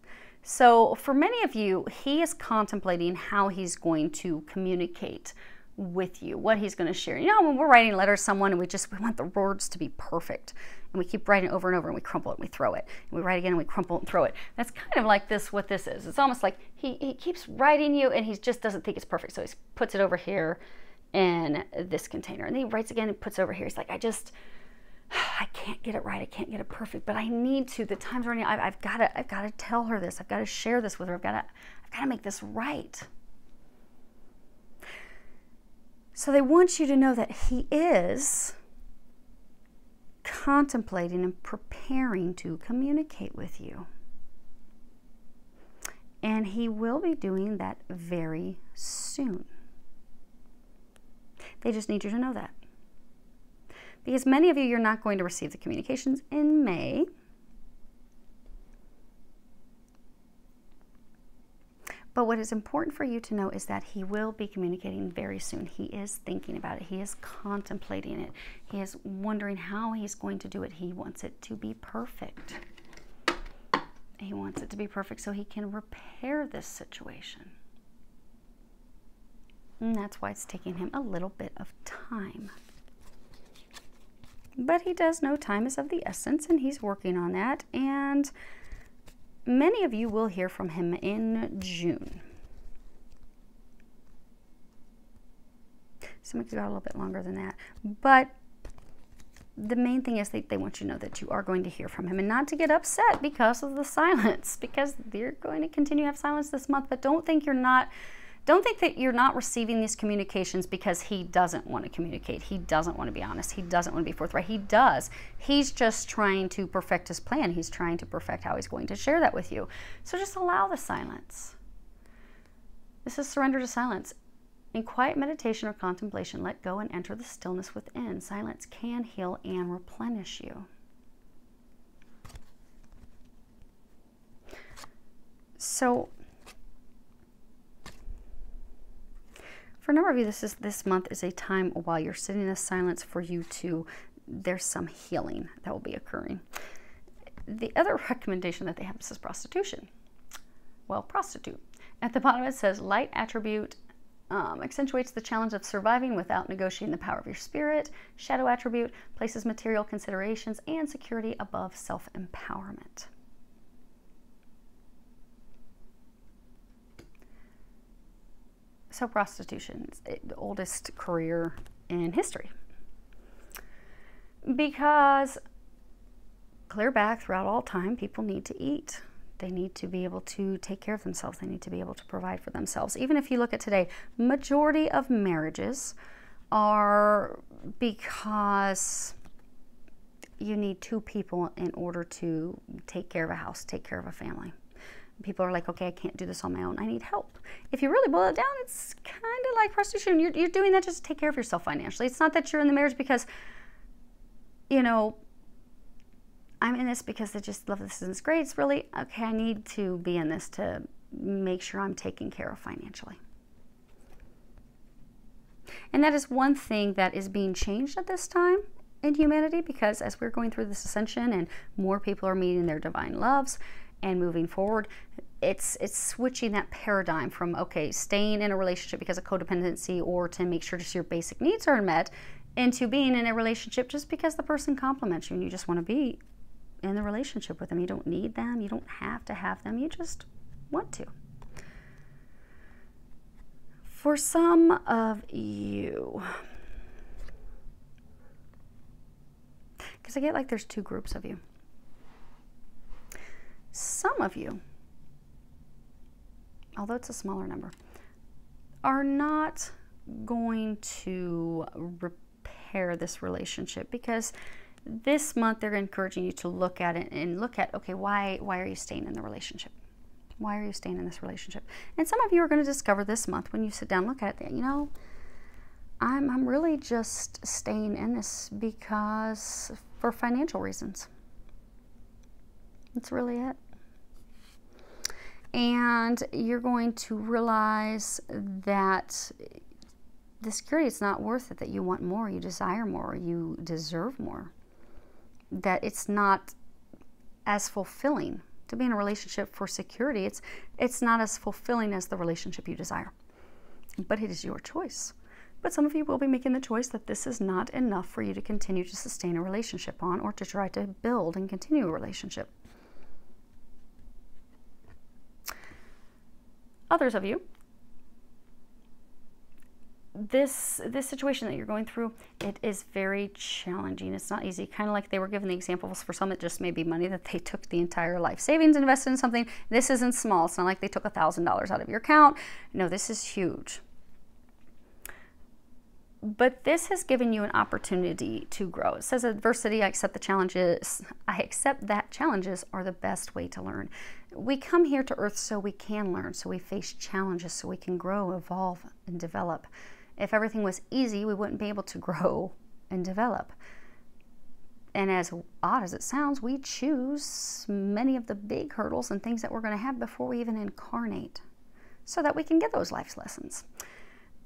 So for many of you, he is contemplating how he's going to communicate with you, what he's going to share. You know, when we're writing letters to someone and we want the words to be perfect, and we keep writing it over and over, and we crumple it and we throw it, and we write again and we crumple it and throw it. That's kind of like this, what this is. It's almost like he keeps writing you and he just doesn't think it's perfect. So he puts it over here in this container, and then he writes again and puts it over here. He's like, I can't get it right. I can't get it perfect, but I need to. The time's running. I've got to tell her this. I've got to share this with her. I've got to make this right. So they want you to know that he is contemplating and preparing to communicate with you. And he will be doing that very soon. They just need you to know that. Because many of you, you're not going to receive the communications in May. But what is important for you to know is that he will be communicating very soon. He is thinking about it. He is contemplating it. He is wondering how he's going to do it. He wants it to be perfect. He wants it to be perfect so he can repair this situation. And that's why it's taking him a little bit of time. But he does know time is of the essence, and he's working on that. And many of you will hear from him in June. Some of you got a little bit longer than that. But the main thing is they want you to know that you are going to hear from him, and not to get upset because of the silence, because they're going to continue to have silence this month. But don't think that you're not receiving these communications because he doesn't want to communicate. He doesn't want to be honest. He doesn't want to be forthright. He does. He's just trying to perfect his plan. He's trying to perfect how he's going to share that with you. So just allow the silence. This is surrender to silence. In quiet meditation or contemplation, let go and enter the stillness within. Silence can heal and replenish you. So for a number of you, this month is a time while you're sitting in silence for you to, there's some healing that will be occurring. The other recommendation that they have is prostitution. Well, prostitute. At the bottom it says, light attribute accentuates the challenge of surviving without negotiating the power of your spirit. Shadow attribute places material considerations and security above self-empowerment. So prostitution is the oldest career in history. Because clear back throughout all time, people need to eat. They need to be able to take care of themselves. They need to be able to provide for themselves. Even if you look at today, majority of marriages are because you need two people in order to take care of a house, take care of a family. People are like, okay, I can't do this on my own. I need help. If you really boil it down, it's kind of like prostitution. You're doing that just to take care of yourself financially. It's not that you're in the marriage because, you know, I'm in this because I just love this and it's great. It's really, okay, I need to be in this to make sure I'm taken care of financially. And that is one thing that is being changed at this time in humanity, because as we're going through this ascension and more people are meeting their divine loves and moving forward, it's switching that paradigm from, okay, staying in a relationship because of codependency or to make sure just your basic needs are met, into being in a relationship just because the person compliments you and you just want to be in the relationship with them. You don't need them. You don't have to have them. You just want to. For some of you, because I get like there's two groups of you. Some of you, although it's a smaller number, are not going to repair this relationship because this month they're encouraging you to look at it and look at, okay, why are you staying in the relationship? Why are you staying in this relationship? And some of you are going to discover this month when you sit down and look at it, you know, I'm really just staying in this because for financial reasons. That's really it. And you're going to realize that the security is not worth it, that you want more, you desire more, you deserve more. That it's not as fulfilling to be in a relationship for security. It's not as fulfilling as the relationship you desire. But it is your choice. But some of you will be making the choice that this is not enough for you to continue to sustain a relationship on, or to try to build and continue a relationship. Others of you, this situation that you're going through, it is very challenging. It's not easy. Kind of like they were given the examples for some, it just may be money that they took the entire life savings, invested in something. This isn't small. It's not like they took $1,000 out of your account. No, this is huge. But this has given you an opportunity to grow. It says adversity, I accept the challenges. I accept that challenges are the best way to learn. We come here to Earth so we can learn, so we face challenges, so we can grow, evolve, and develop. If everything was easy, we wouldn't be able to grow and develop. And as odd as it sounds, we choose many of the big hurdles and things that we're going to have before we even incarnate, so that we can get those life lessons.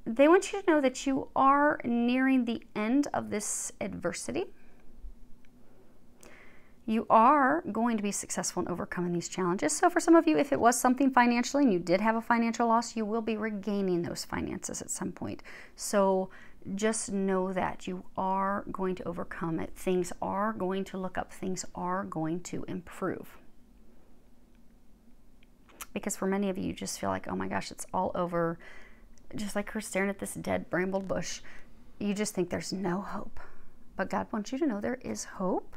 They want you to know that you are nearing the end of this adversity. You are going to be successful in overcoming these challenges. So for some of you, if it was something financially and you did have a financial loss, you will be regaining those finances at some point. So just know that you are going to overcome it. Things are going to look up. Things are going to improve. Because for many of you, you just feel like, oh my gosh, it's all over. Just like her staring at this dead bramble bush, you just think there's no hope. But God wants you to know there is hope.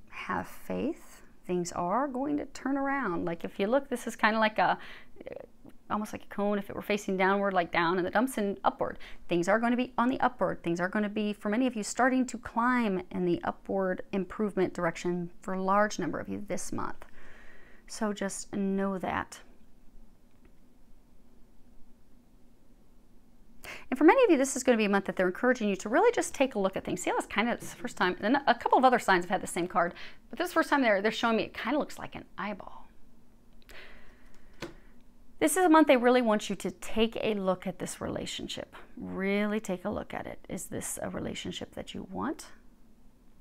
Have faith. Things are going to turn around. Like if you look, this is kind of like almost like a cone. If it were facing downward, like down, and the dump's in upward. Things are going to be on the upward. Things are going to be, for many of you, starting to climb in the upward improvement direction for a large number of you this month. So just know that. And for many of you, this is going to be a month that they're encouraging you to really just take a look at things. See how it's kind of the first time, and a couple of other signs have had the same card, but this first time they're showing me it kind of looks like an eyeball. This is a month they really want you to take a look at this relationship. Really take a look at it. Is this a relationship that you want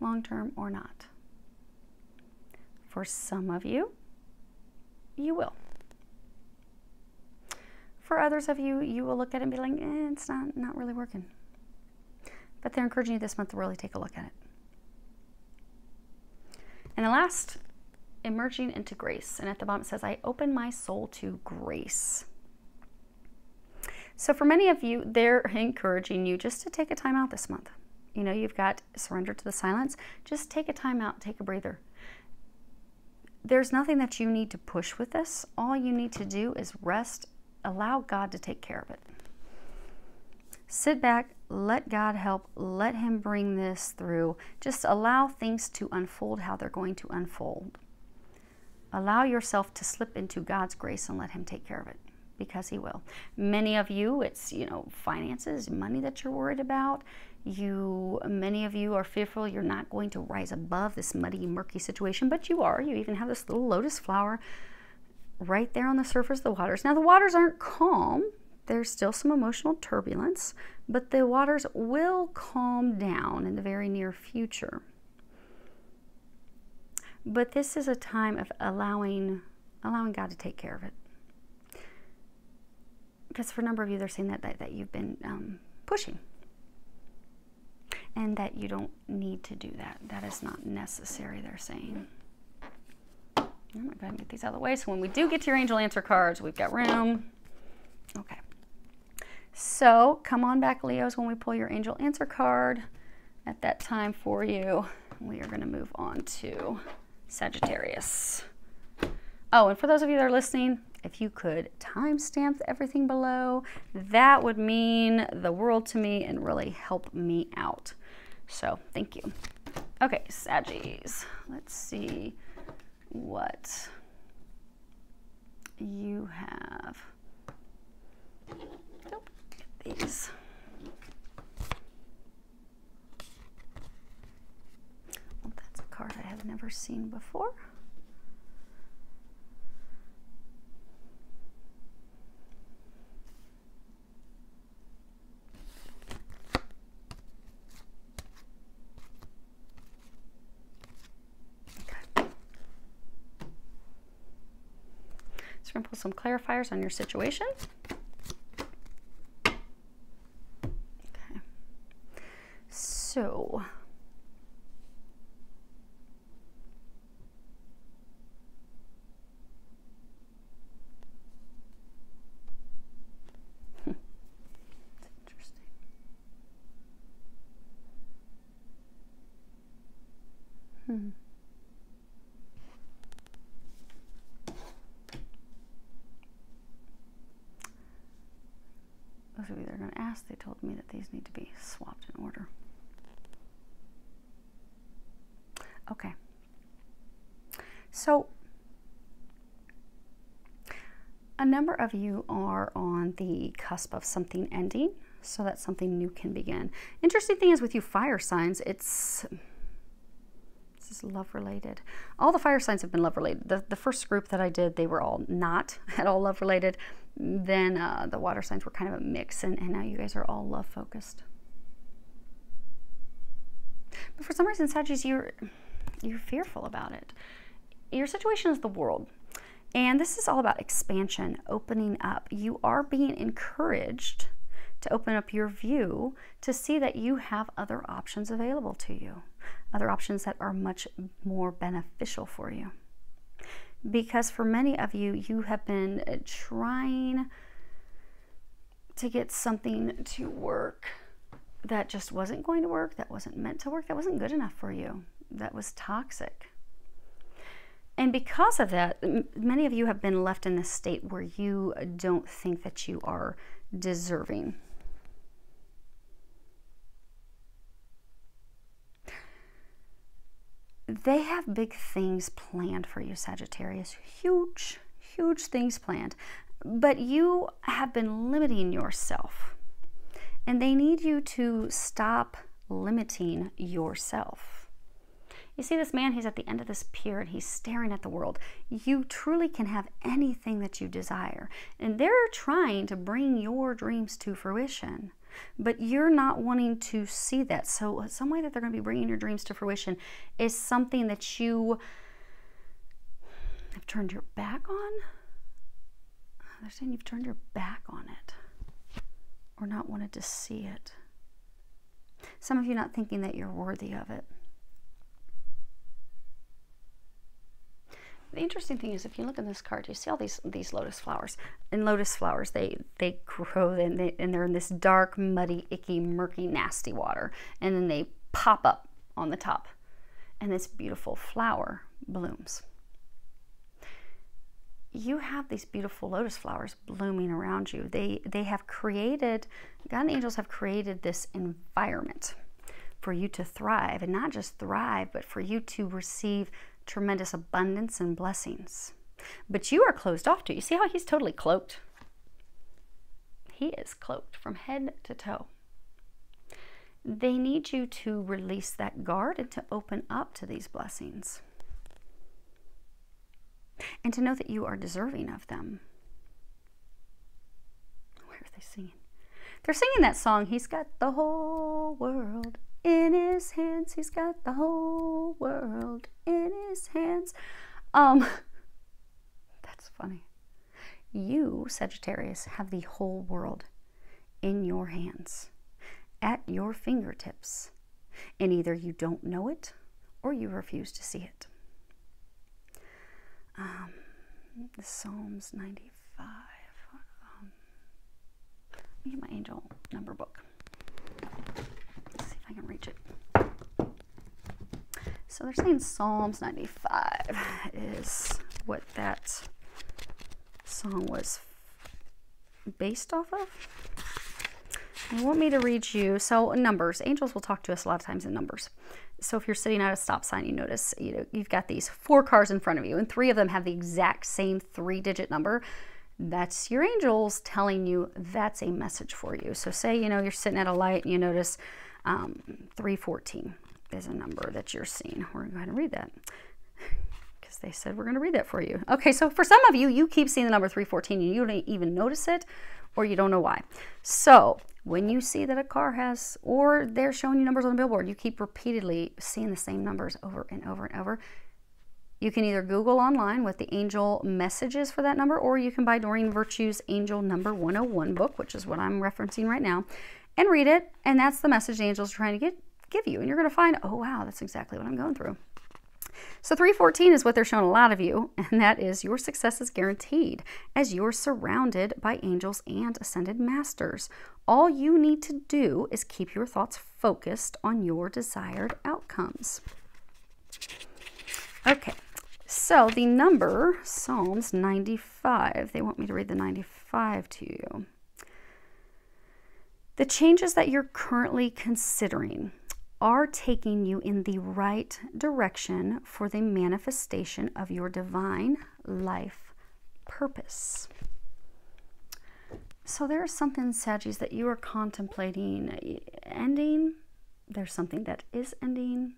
long-term or not? For some of you, you will. For others of you, you will look at it and be like, it's not really working. But they're encouraging you this month to really take a look at it. And the last, emerging into grace. And at the bottom it says, I open my soul to grace. So for many of you, they're encouraging you just to take a time out this month. You know, you've got surrender to the silence. Just take a time out, take a breather. There's nothing that you need to push with this. All you need to do is rest. Allow God to take care of it. Sit back, let God help, let Him bring this through. Just allow things to unfold how they're going to unfold. Allow yourself to slip into God's grace and let Him take care of it, because He will. Many of you, it's, you know, finances, money that you're worried about. Many of you are fearful you're not going to rise above this muddy, murky situation, but you are. You even have this little lotus flower right there on the surface of the waters. Now the waters aren't calm. There's still some emotional turbulence, but the waters will calm down in the very near future. But this is a time of allowing God to take care of it. Because for a number of you, they're saying that you've been pushing. And that you don't need to do that. That is not necessary, they're saying. I'm going to go ahead and get these out of the way. So when we do get to your angel answer cards, we've got room. Okay. So come on back, Leos, when we pull your angel answer card. At that time for you, we are going to move on to Sagittarius. Oh, and for those of you that are listening, if you could timestamp everything below, that would mean the world to me and really help me out. So thank you. Okay, Saggies. Let's see what you have, oh, get these. Well, that's a card I have never seen before. We're going to pull some clarifiers on your situation. Okay. So, that's interesting. Those of you that are going to ask, they told me that these need to be swapped in order. Okay. So, a number of you are on the cusp of something ending so that something new can begin. Interesting thing is with you fire signs, this is love related. All the fire signs have been love related. The first group that I did, they were all not at all love related. Then the water signs were kind of a mix, and now you guys are all love focused. But for some reason, Sagittarius, you're fearful about it. Your situation is the world, and this is all about expansion, opening up. You are being encouraged to open up your view to see that you have other options available to you, other options that are much more beneficial for you. Because for many of you, you have been trying to get something to work that just wasn't going to work, that wasn't meant to work, that wasn't good enough for you, that was toxic. And because of that, many of you have been left in this state where you don't think that you are deserving. They have big things planned for you, Sagittarius. Huge, huge things planned. But you have been limiting yourself. And they need you to stop limiting yourself. You see this man, he's at the end of this pier and he's staring at the world. You truly can have anything that you desire. And they're trying to bring your dreams to fruition. But you're not wanting to see that. So some way that they're going to be bringing your dreams to fruition is something that you have turned your back on. They're saying you've turned your back on it or not wanted to see it. Some of you not thinking that you're worthy of it. The interesting thing is, if you look at this card, you see all these lotus flowers. And lotus flowers, they grow and they're in this dark, muddy, icky, murky, nasty water. And then they pop up on the top. And this beautiful flower blooms. You have these beautiful lotus flowers blooming around you. They have created, God and angels have created this environment for you to thrive. And not just thrive, but for you to receive tremendous abundance and blessings. But you are closed off to. You see how he's totally cloaked? He is cloaked from head to toe. They need you to release that guard and to open up to these blessings. And to know that you are deserving of them. Where are they singing? They're singing that song, He's Got the Whole World in His Hands. He's got the whole world in His hands. That's funny. You, Sagittarius, have the whole world in your hands, at your fingertips. And either you don't know it or you refuse to see it. The Psalms 95. Let me get my angel number book. Let's see if I can reach it. So they're saying Psalms 95 is what that song was based off of. You want me to read you, so numbers. Angels will talk to us a lot of times in numbers. So if you're sitting at a stop sign, you notice, you know, you've got these 4 cars in front of you and 3 of them have the exact same 3-digit number. That's your angels telling you that's a message for you. So say, you know, you're sitting at a light and you notice 314 is a number that you're seeing. We're going to go ahead and read that because they said we're going to read that for you. Okay, so for some of you, you keep seeing the number 314 and you don't even notice it, or you don't know why. So when you see that a car has, or they're showing you numbers on a billboard, you keep repeatedly seeing the same numbers over and over and over. You can either Google online what the angel message is for that number, or you can buy Doreen Virtue's Angel Number 101 book, which is what I'm referencing right now, and read it. And that's the message the angels are trying to give you. And you're going to find, oh, wow, that's exactly what I'm going through. So 314 is what they're showing a lot of you, and that is your success is guaranteed as you're surrounded by angels and ascended masters. All you need to do is keep your thoughts focused on your desired outcomes. Okay, so the number, Psalms 95. They want me to read the 95 to you. The changes that you're currently considering are taking you in the right direction for the manifestation of your divine life purpose. So there's something, Saggies, that you are contemplating ending. There's something that is ending.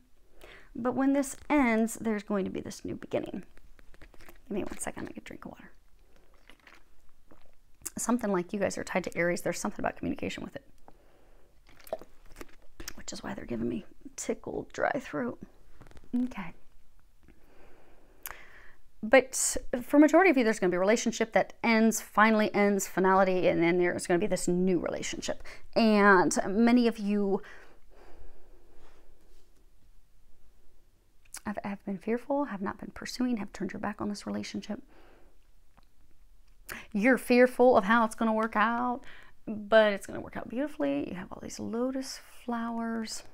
But when this ends, there's going to be this new beginning. Give me 1 second, I'm going to get a drink of water. Something like you guys are tied to Aries. There's something about communication with it, which is why they're giving me tickled dry throat. Okay. But for majority of you, there's going to be a relationship that ends, finally ends, finality, and then there's going to be this new relationship. And many of you have been fearful, have not been pursuing, have turned your back on this relationship. You're fearful of how it's going to work out, but it's going to work out beautifully. You have all these lotus flowers.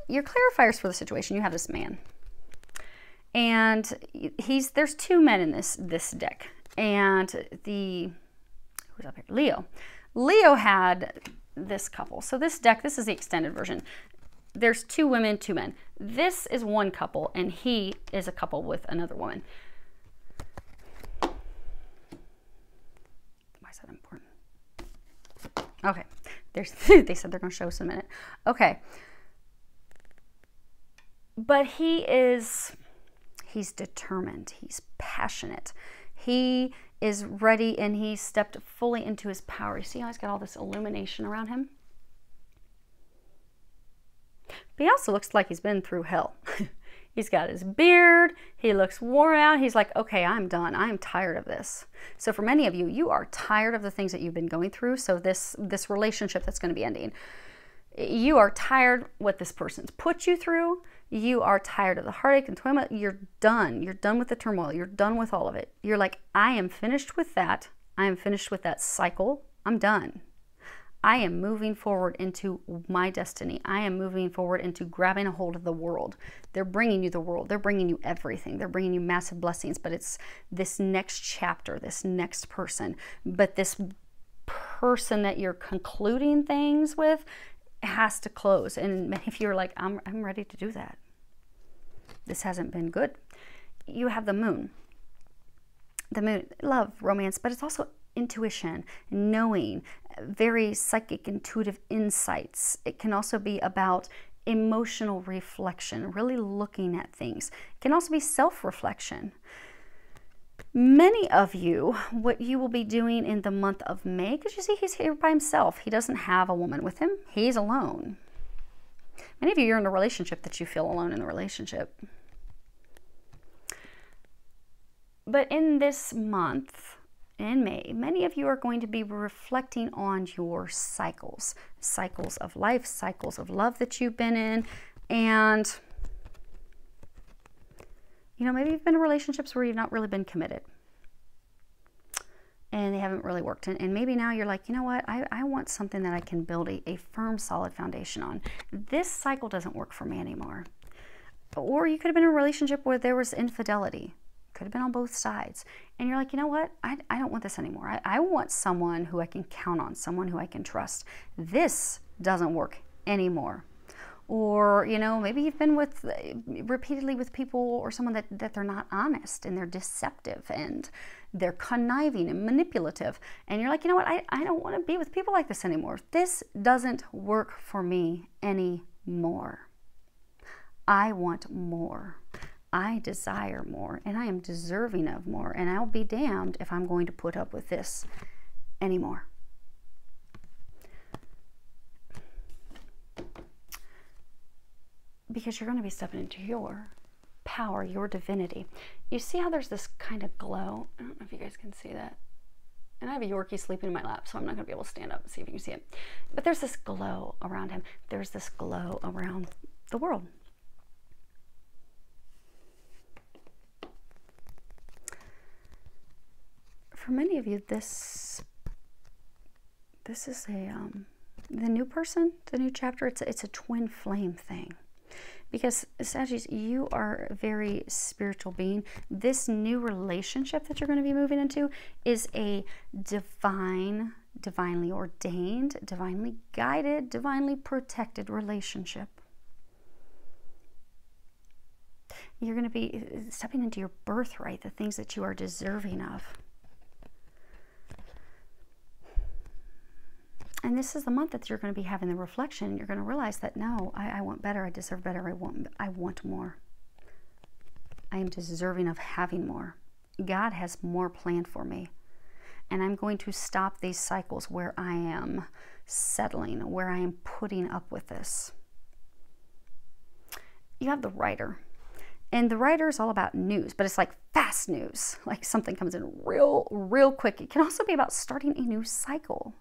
You're clarifiers for the situation. You have this man. And there's 2 men in this deck. And who's up here? Leo. Leo had this couple. So this deck, this is the extended version. There's 2 women, 2 men. This is one couple, and he is a couple with another woman. Why is that important? Okay. They said they're going to show us in a minute. Okay. But he's determined. He's passionate. He is ready, and he stepped fully into his power. You see how he's got all this illumination around him? But he also looks like he's been through hell. He's got his beard. He looks worn out. He's like, okay, I'm done. I'm tired of this. So for many of you, you are tired of the things that you've been going through. So this relationship that's going to be ending, you are tired what this person's put you through. You are tired of the heartache and trauma. You're done. You're done with the turmoil. You're done with all of it. You're like, I am finished with that. I am finished with that cycle. I'm done. I am moving forward into my destiny. I am moving forward into grabbing a hold of the world. They're bringing you the world. They're bringing you everything. They're bringing you massive blessings, but it's this next chapter, this next person. But this person that you're concluding things with has to close. And if you're like, I'm ready to do that. This hasn't been good. You have the moon. The moon, love, romance, but it's also intuition, knowing, very psychic, intuitive insights. It can also be about emotional reflection, really looking at things. It can also be self-reflection. Many of you, what you will be doing in the month of May, because you see he's here by himself. He doesn't have a woman with him. He's alone. Many of you are in a relationship that you feel alone in the relationship. But in this month, in May, many of you are going to be reflecting on your cycles of life, cycles of love that you've been in. And, you know, maybe you've been in relationships where you've not really been committed and they haven't really worked. And maybe now you're like, you know what, I want something that I can build a firm, solid foundation on. This cycle doesn't work for me anymore. Or you could have been in a relationship where there was infidelity. could have been on both sides. And you're like, you know what? I don't want this anymore. I want someone who I can count on, someone who I can trust. This doesn't work anymore. Or, you know, maybe you've been with repeatedly with people or someone that they're not honest and they're deceptive and they're conniving and manipulative. And you're like, you know what? I don't want to be with people like this anymore. This doesn't work for me anymore. I want more. I desire more, and I am deserving of more, and I'll be damned if I'm going to put up with this anymore. Because you're going to be stepping into your power, your divinity. You see how there's this kind of glow? I don't know if you guys can see that. And I have a Yorkie sleeping in my lap, so I'm not going to be able to stand up and see if you can see it. But there's this glow around him. There's this glow around the world. For many of you, this is the new person, the new chapter. It's a twin flame thing, because Sagittarius, you are a very spiritual being. This new relationship that you're going to be moving into is a divinely ordained, divinely guided, divinely protected relationship. You're going to be stepping into your birthright, the things that you are deserving of. And this is the month that you're going to be having the reflection. You're going to realize that, no, I want better. I deserve better. I want more. I am deserving of having more. God has more planned for me. And I'm going to stop these cycles where I am settling, where I am putting up with this. You have the writer. And the writer is all about news, but it's like fast news. Like something comes in real quick. It can also be about starting a new cycle.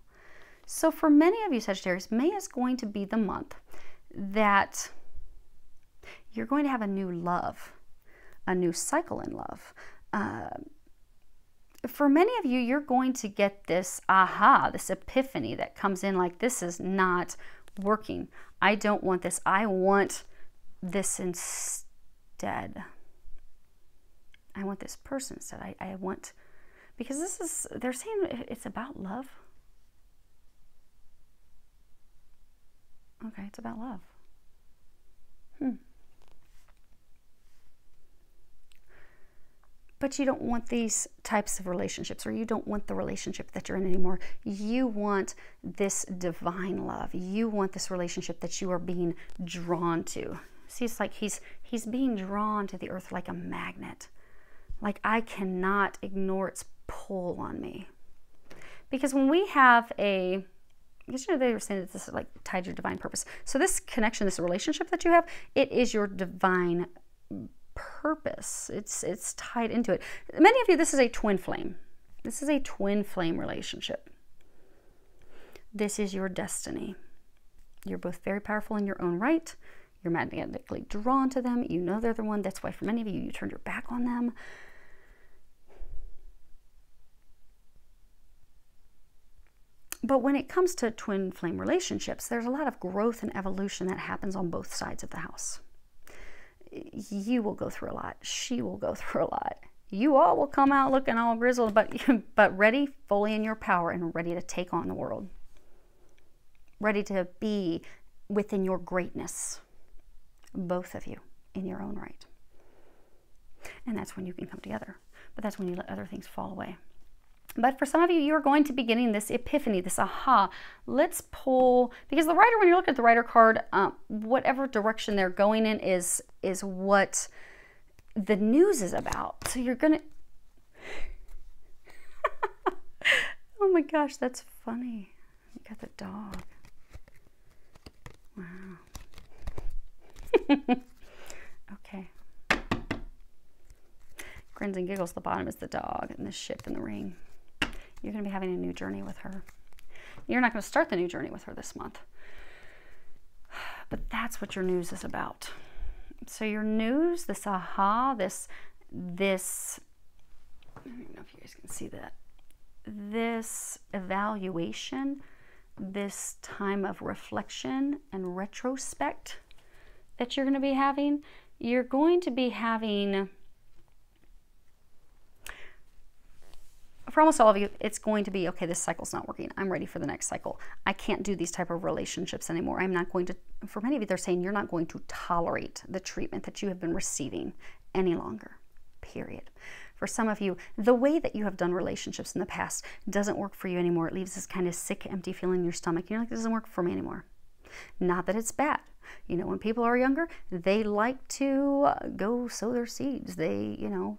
So for many of you Sagittarius, May is going to be the month that you're going to have a new love, a new cycle in love. For many of you, you're going to get this aha, this epiphany that comes in like, this is not working. I don't want this. I want this instead. I want this person instead. I want, because this is, they're saying it's about love. Okay, it's about love. But you don't want these types of relationships, or you don't want the relationship that you're in anymore. You want this divine love. You want this relationship that you are being drawn to. See, it's like he's being drawn to the earth like a magnet. Like, I cannot ignore its pull on me. Because when we have a, because you know they were saying that this is like tied to your divine purpose. So this connection, this relationship that you have, it is your divine purpose. It's tied into it. Many of you, this is a twin flame. This is a twin flame relationship. This is your destiny. You're both very powerful in your own right. You're magnetically drawn to them. You know they're the one. That's why for many of you, you turned your back on them. But when it comes to twin flame relationships, there's a lot of growth and evolution that happens on both sides of the house. You will go through a lot. She will go through a lot. You all will come out looking all grizzled, but ready, fully in your power, and ready to take on the world. Ready to be within your greatness. Both of you in your own right. And that's when you can come together. But that's when you let other things fall away. But for some of you, you're going to be getting this epiphany, this aha. Let's pull, because the writer, when you look at the writer card, whatever direction they're going in is what the news is about. So you're going to, oh my gosh, that's funny. You got the dog. Wow. Okay. Grins and giggles, the bottom is the dog, and the ship in the ring. You're going to be having a new journey with her. You're not going to start the new journey with her this month. But that's what your news is about. So your news, this aha, this, I don't know if you guys can see that. This evaluation, this time of reflection and retrospect that you're going to be having, you're going to be having for almost all of you, it's going to be, okay, this cycle's not working. I'm ready for the next cycle. I can't do these type of relationships anymore. I'm not going to, for many of you, they're saying you're not going to tolerate the treatment that you have been receiving any longer, period. For some of you, the way that you have done relationships in the past doesn't work for you anymore. It leaves this kind of sick, empty feeling in your stomach. You're like, this doesn't work for me anymore. Not that it's bad. You know, when people are younger, they like to go sow their seeds. They, you know,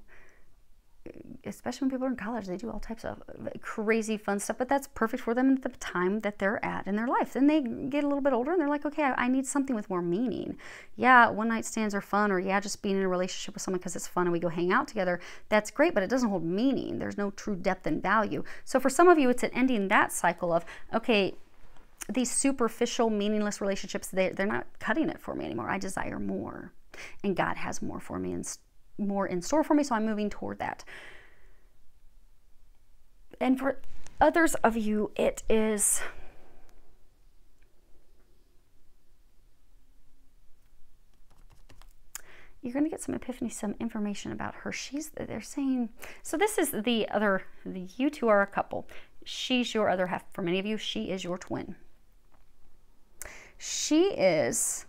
especially when people are in college, they do all types of crazy fun stuff, but that's perfect for them at the time that they're at in their life. Then they get a little bit older and they're like, okay, I need something with more meaning. Yeah, one night stands are fun, or yeah, just being in a relationship with someone because it's fun and we go hang out together. That's great, but it doesn't hold meaning. There's no true depth and value. So for some of you, it's an ending that cycle of, okay, these superficial, meaningless relationships, they're not cutting it for me anymore. I desire more, and God has more for me and more in store for me, so I'm moving toward that. And for others of you, it is you're going to get some epiphany, some information about her. They're saying, so this is you two are a couple. She's your other half. For many of you, she is your twin. She is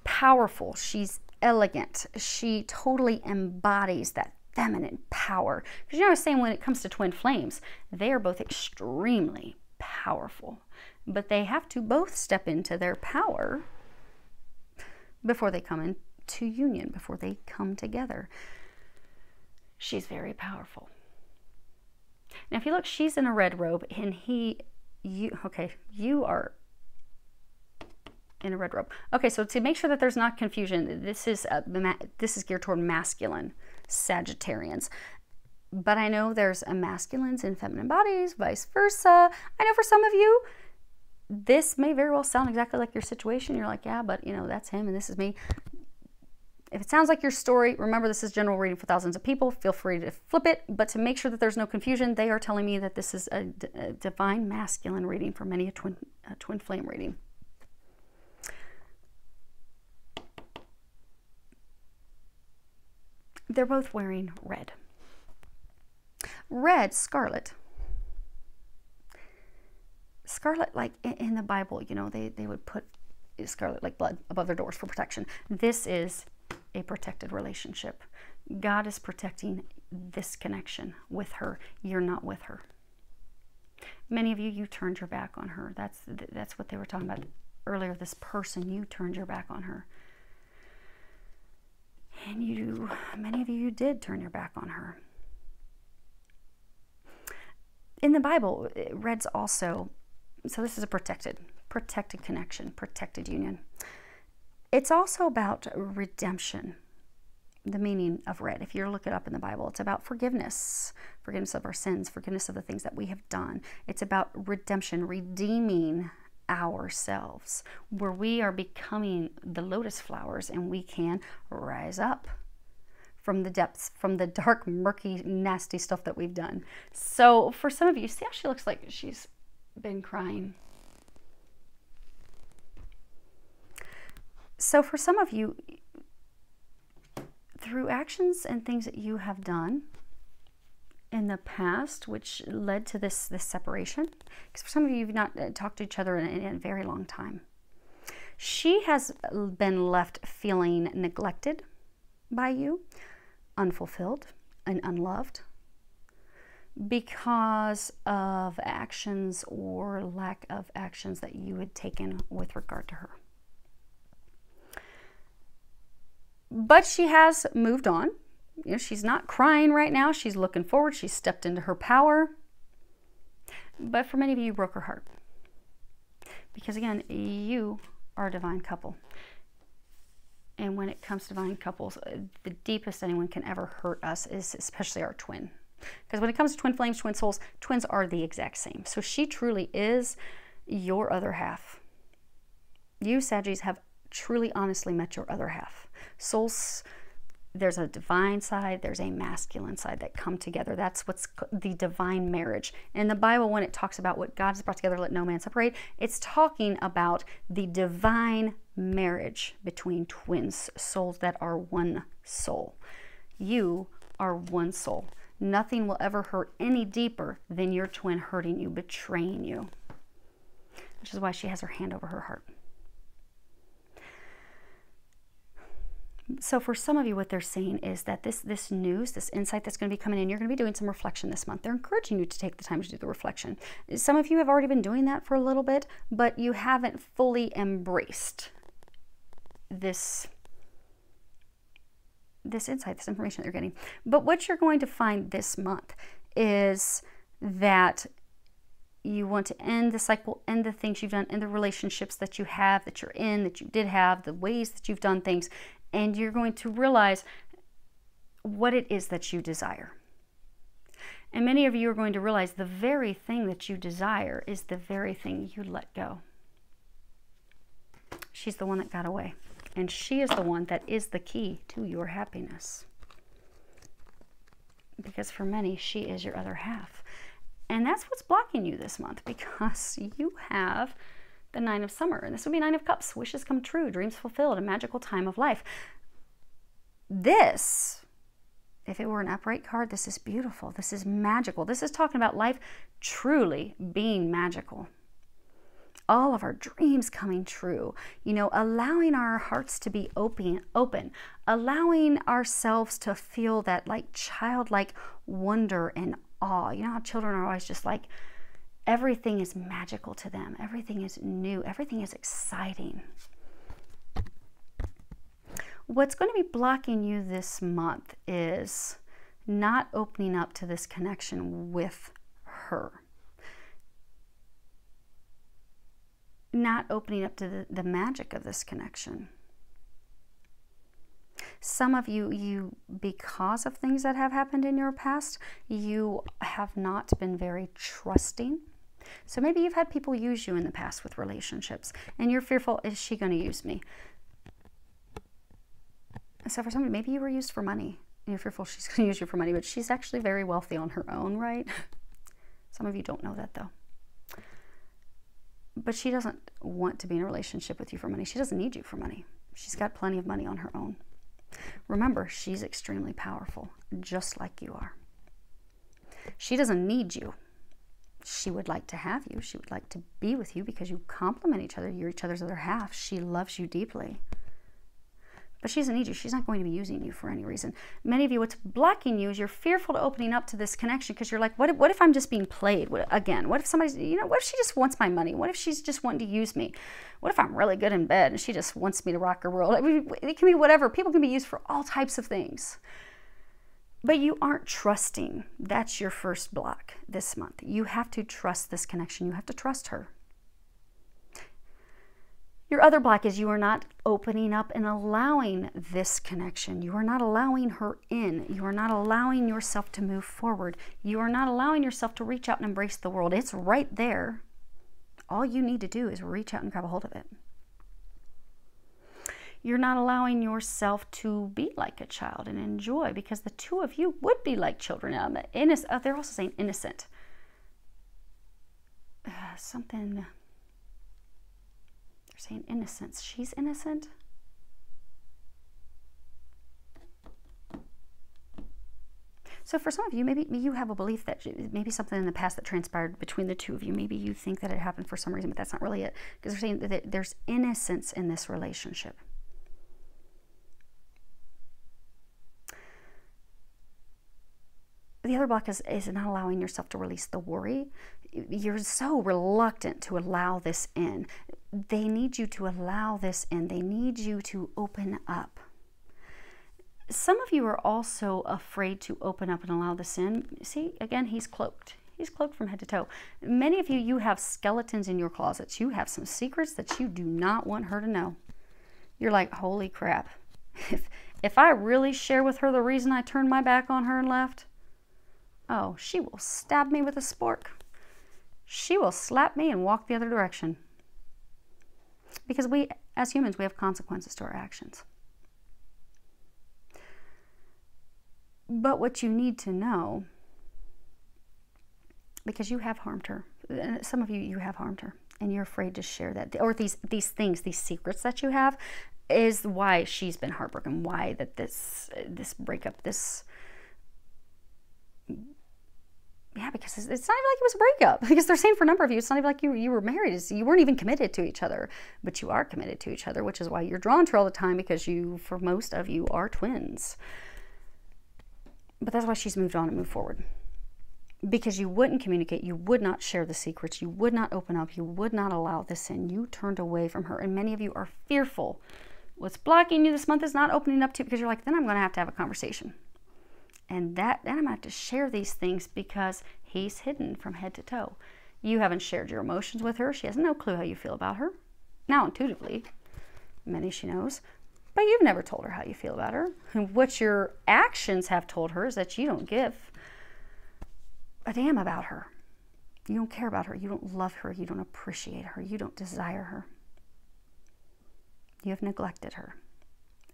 powerful. She's elegant. She totally embodies that feminine power. Because you know, I was saying when it comes to twin flames, they are both extremely powerful, but they have to both step into their power before they come into union, before they come together. She's very powerful. Now, if you look, she's in a red robe, and you are in a red robe. Okay, so to make sure that there's not confusion, this is geared toward masculine Sagittarians. But I know there's a masculines in feminine bodies, vice versa. I know for some of you, this may very well sound exactly like your situation. You're like, yeah, but you know, that's him and this is me. If it sounds like your story, remember this is general reading for thousands of people. Feel free to flip it. But to make sure that there's no confusion, they are telling me that this is a divine masculine reading for many a twin flame reading. They're both wearing red. Red, scarlet. Scarlet, like in the Bible, you know, they would put scarlet like blood above their doors for protection. This is a protected relationship. God is protecting this connection with her. You're not with her. Many of you turned your back on her. That's what they were talking about earlier. This person, you turned your back on her. And many of you did turn your back on her. In the Bible, red's also, so this is a protected connection, protected union. It's also about redemption, the meaning of red. If you look it up in the Bible, it's about forgiveness of our sins, forgiveness of the things that we have done. It's about redemption, redeeming ourselves, where we are becoming the lotus flowers and we can rise up from the depths, from the dark, murky, nasty stuff that we've done. So for some of you, see how she looks like she's been crying. So for some of you, through actions and things that you have done in the past, which led to this separation, because for some of you, you've not talked to each other in a very long time. She has been left feeling neglected by you, unfulfilled and unloved, because of actions or lack of actions that you had taken with regard to her. But she has moved on. You know, she's not crying right now. She's looking forward. She's stepped into her power. But for many of you, you broke her heart. Because again, you are a divine couple. And when it comes to divine couples, the deepest anyone can ever hurt us is especially our twin. Because when it comes to twin flames, twin souls, twins are the exact same. So she truly is your other half. You, Saggies, have truly, honestly met your other half. Souls, there's a divine side, there's a masculine side that come together. That's what's the divine marriage. In the Bible, when it talks about what God has brought together, let no man separate, it's talking about the divine marriage between twins, souls that are one soul. You are one soul. Nothing will ever hurt any deeper than your twin hurting you, betraying you. Which is why she has her hand over her heart. So for some of you, what they're saying is that this news, this insight that's going to be coming in, you're going to be doing some reflection this month. They're encouraging you to take the time to do the reflection. Some of you have already been doing that for a little bit, but you haven't fully embraced this insight, this information that you're getting. But what you're going to find this month is that you want to end the cycle, end the things you've done, end the relationships that you have, that you're in, that you did have, the ways that you've done things. And you're going to realize what it is that you desire. And many of you are going to realize the very thing that you desire is the very thing you let go. She's the one that got away. And she is the one that is the key to your happiness. Because for many, she is your other half. And that's what's blocking you this month, because you have the Nine of Summer. And this would be Nine of Cups. Wishes come true, dreams fulfilled, a magical time of life. This, if it were an upright card, this is beautiful. This is magical. This is talking about life truly being magical. All of our dreams coming true, you know, allowing our hearts to be open, allowing ourselves to feel that like childlike wonder and awe. You know how children are always just like, everything is magical to them. Everything is new. Everything is exciting. What's going to be blocking you this month is not opening up to this connection with her. Not opening up to the magic of this connection. Some of you, because of things that have happened in your past, you have not been very trusting. So maybe you've had people use you in the past with relationships, and you're fearful, is she going to use me? So for somebody, maybe you were used for money. You're fearful she's going to use you for money, but she's actually very wealthy on her own, right? Some of you don't know that, though. But she doesn't want to be in a relationship with you for money. She doesn't need you for money. She's got plenty of money on her own. Remember, she's extremely powerful, just like you are. She doesn't need you. She would like to have you. She would like to be with you because you complement each other. You're each other's other half. She loves you deeply. But she doesn't need you. She's not going to be using you for any reason. Many of you, what's blocking you is you're fearful to opening up to this connection because you're like, what if I'm just being played? Again, what if somebody's, you know, what if she just wants my money? What if she's just wanting to use me? What if I'm really good in bed and she just wants me to rock her world? I mean, it can be whatever. People can be used for all types of things. But you aren't trusting. That's your first block this month. You have to trust this connection. You have to trust her. Your other block is you are not opening up and allowing this connection. You are not allowing her in. You are not allowing yourself to move forward. You are not allowing yourself to reach out and embrace the world. It's right there. All you need to do is reach out and grab a hold of it. You're not allowing yourself to be like a child and enjoy, because the two of you would be like children. They're also saying innocent. Something... They're saying innocence. She's innocent. So for some of you, maybe you have a belief that maybe something in the past that transpired between the two of you, maybe you think that it happened for some reason, but that's not really it. Because they're saying that there's innocence in this relationship. The other block is not allowing yourself to release the worry. You're so reluctant to allow this in. They need you to allow this in. They need you to open up. Some of you are also afraid to open up and allow this in. See, again, he's cloaked. He's cloaked from head to toe. Many of you, you have skeletons in your closets. You have some secrets that you do not want her to know. You're like, holy crap. If I really share with her the reason I turned my back on her and left, oh, she will stab me with a spork. She will slap me and walk the other direction. Because we, as humans, we have consequences to our actions. But what you need to know, because you have harmed her, some of you have harmed her, and you're afraid to share that, or these things, these secrets that you have, is why she's been heartbroken, why that this breakup, this Yeah, because it's not even like it was a breakup. Because they're saying for a number of you, it's not even like you were married. You weren't even committed to each other. But you are committed to each other, which is why you're drawn to her all the time, because you, for most of you, are twins. But that's why she's moved on and moved forward. Because you wouldn't communicate. You would not share the secrets. You would not open up. You would not allow this in. You turned away from her. And many of you are fearful. What's blocking you this month is not opening up to, because you're like, then I'm going to have a conversation. And then I'm going to have to share these things because he's hidden from head to toe. You haven't shared your emotions with her. She has no clue how you feel about her. Now, intuitively, many she knows. But you've never told her how you feel about her. And what your actions have told her is that you don't give a damn about her. You don't care about her. You don't love her. You don't appreciate her. You don't desire her. You have neglected her.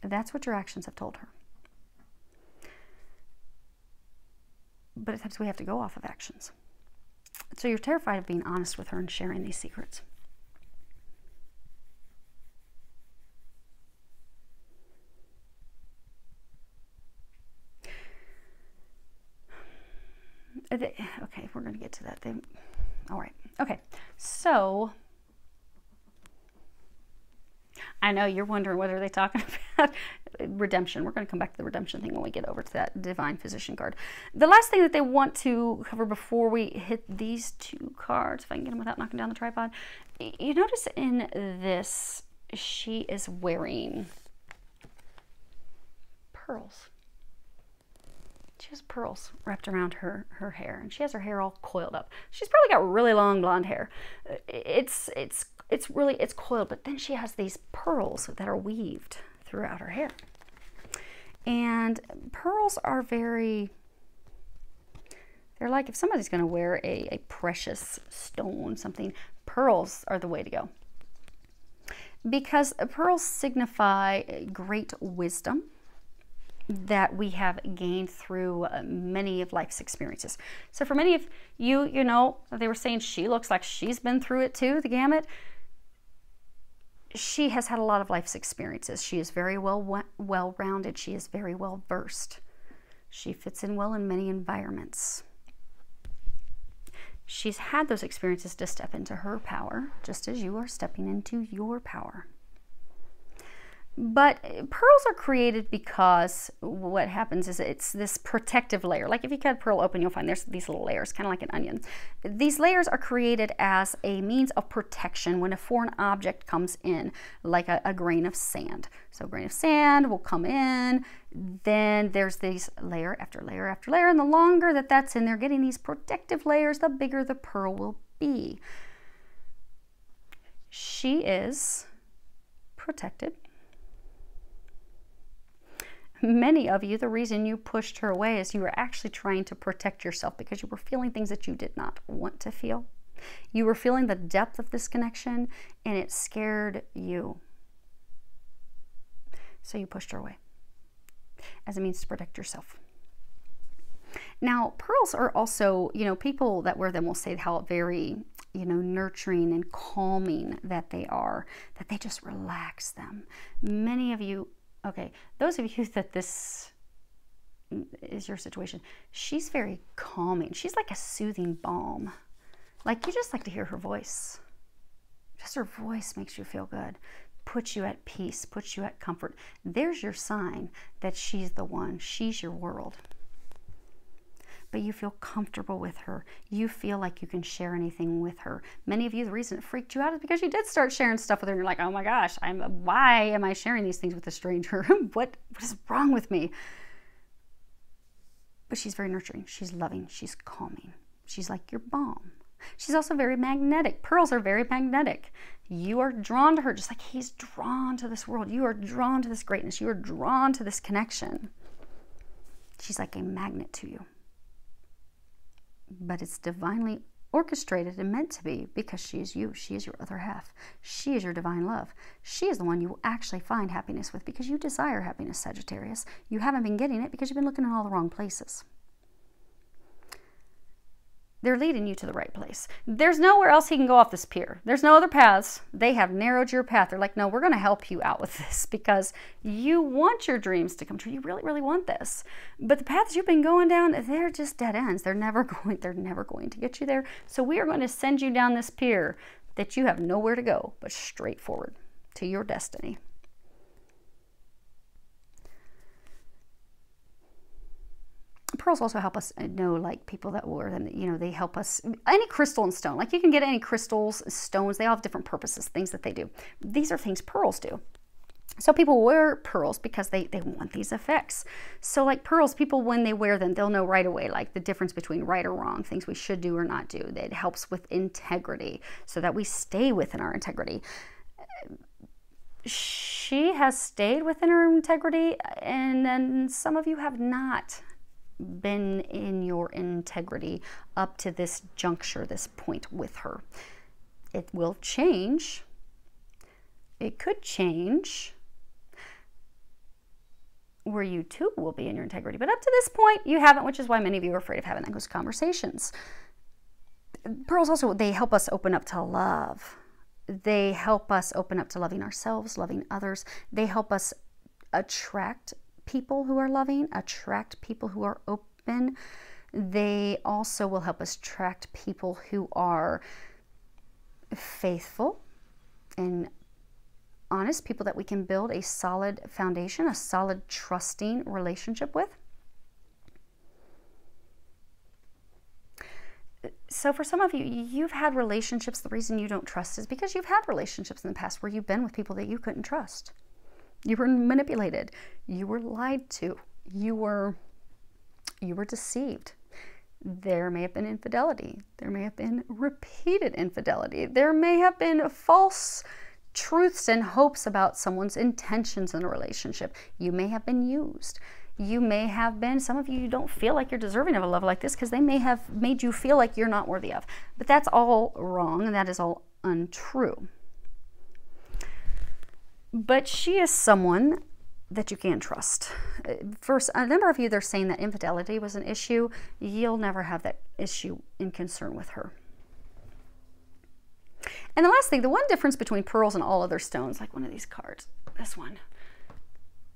That's what your actions have told her. But at times we have to go off of actions. So you're terrified of being honest with her and sharing these secrets. Okay, we're going to get to that. All right. Okay, so I know you're wondering, what are they talking about? Redemption. We're going to come back to the redemption thing when we get over to that Divine Physician card. The last thing that they want to cover before we hit these two cards, if I can get them without knocking down the tripod. You notice in this, she is wearing pearls. She has pearls wrapped around her hair, and she has her hair all coiled up. She's probably got really long blonde hair. It's coiled, but then she has these pearls that are weaved throughout her hair. And pearls are they're like, if somebody's going to wear a precious stone, something, pearls are the way to go. Because pearls signify great wisdom that we have gained through many of life's experiences. So for many of you, you know, they were saying she looks like she's been through it too, the gamut. She has had a lot of life's experiences. She is very well-rounded. She is very well-versed. She fits in well in many environments. She's had those experiences to step into her power, just as you are stepping into your power. But pearls are created because what happens is it's this protective layer. Like if you cut a pearl open, you'll find there's these little layers, kind of like an onion. These layers are created as a means of protection when a foreign object comes in, like a grain of sand. So a grain of sand will come in, then there's these layer after layer after layer, and the longer that that's in there, getting these protective layers, the bigger the pearl will be. She is protected. Many of you, the reason you pushed her away is you were actually trying to protect yourself because you were feeling things that you did not want to feel. You were feeling the depth of this connection and it scared you. So you pushed her away as a means to protect yourself. Now, pearls are also, you know, people that wear them will say how very, you know, nurturing and calming that they are, that they just relax them. Many of you, okay, those of you that this is your situation, she's very calming. She's like a soothing balm. Like you just like to hear her voice. Just her voice makes you feel good, puts you at peace, puts you at comfort. There's your sign that she's the one. She's your world. But you feel comfortable with her. You feel like you can share anything with her. Many of you, the reason it freaked you out is because you did start sharing stuff with her and you're like, oh my gosh, why am I sharing these things with a stranger? What is wrong with me? But she's very nurturing. She's loving. She's calming. She's like your balm. She's also very magnetic. Pearls are very magnetic. You are drawn to her just like he's drawn to this world. You are drawn to this greatness. You are drawn to this connection. She's like a magnet to you. But it's divinely orchestrated and meant to be because she is you. She is your other half. She is your divine love. She is the one you will actually find happiness with because you desire happiness, Sagittarius. You haven't been getting it because you've been looking in all the wrong places. They're leading you to the right place. There's nowhere else he can go off this pier. There's no other paths. They have narrowed your path. They're like, no, we're going to help you out with this because you want your dreams to come true. You really, really want this. But the paths you've been going down, they're just dead ends. They're never going to get you there. So we are going to send you down this pier that you have nowhere to go but straight forward to your destiny. Pearls also help us know, like, people that wear them, you know, they help us, any crystal and stone, like you can get any crystals, stones, they all have different purposes, things that they do. These are things pearls do. So people wear pearls because they want these effects. So like pearls, people, when they wear them, they'll know right away, like the difference between right or wrong, things we should do or not do. It helps with integrity so that we stay within our integrity. She has stayed within her integrity, and then some of you have not been in your integrity up to this juncture, this point with her. It will change. It could change where you too will be in your integrity. But up to this point, you haven't, which is why many of you are afraid of having those conversations. Pearls also, they help us open up to love. They help us open up to loving ourselves, loving others. They help us attract people who are loving, attract people who are open. They also will help us attract people who are faithful and honest, people that we can build a solid foundation, a solid trusting relationship with. So for some of you, you've had relationships, the reason you don't trust is because you've had relationships in the past where you've been with people that you couldn't trust. You were manipulated. You were lied to. You were deceived. There may have been infidelity. There may have been repeated infidelity. There may have been false truths and hopes about someone's intentions in a relationship. You may have been used. You may have been, some of you don't feel like you're deserving of a love like this because they may have made you feel like you're not worthy of. But that's all wrong, and that is all untrue. But she is someone that you can trust. For a number of you, they're saying that infidelity was an issue. You'll never have that issue in concern with her. And the last thing, the one difference between pearls and all other stones, like one of these cards, this one,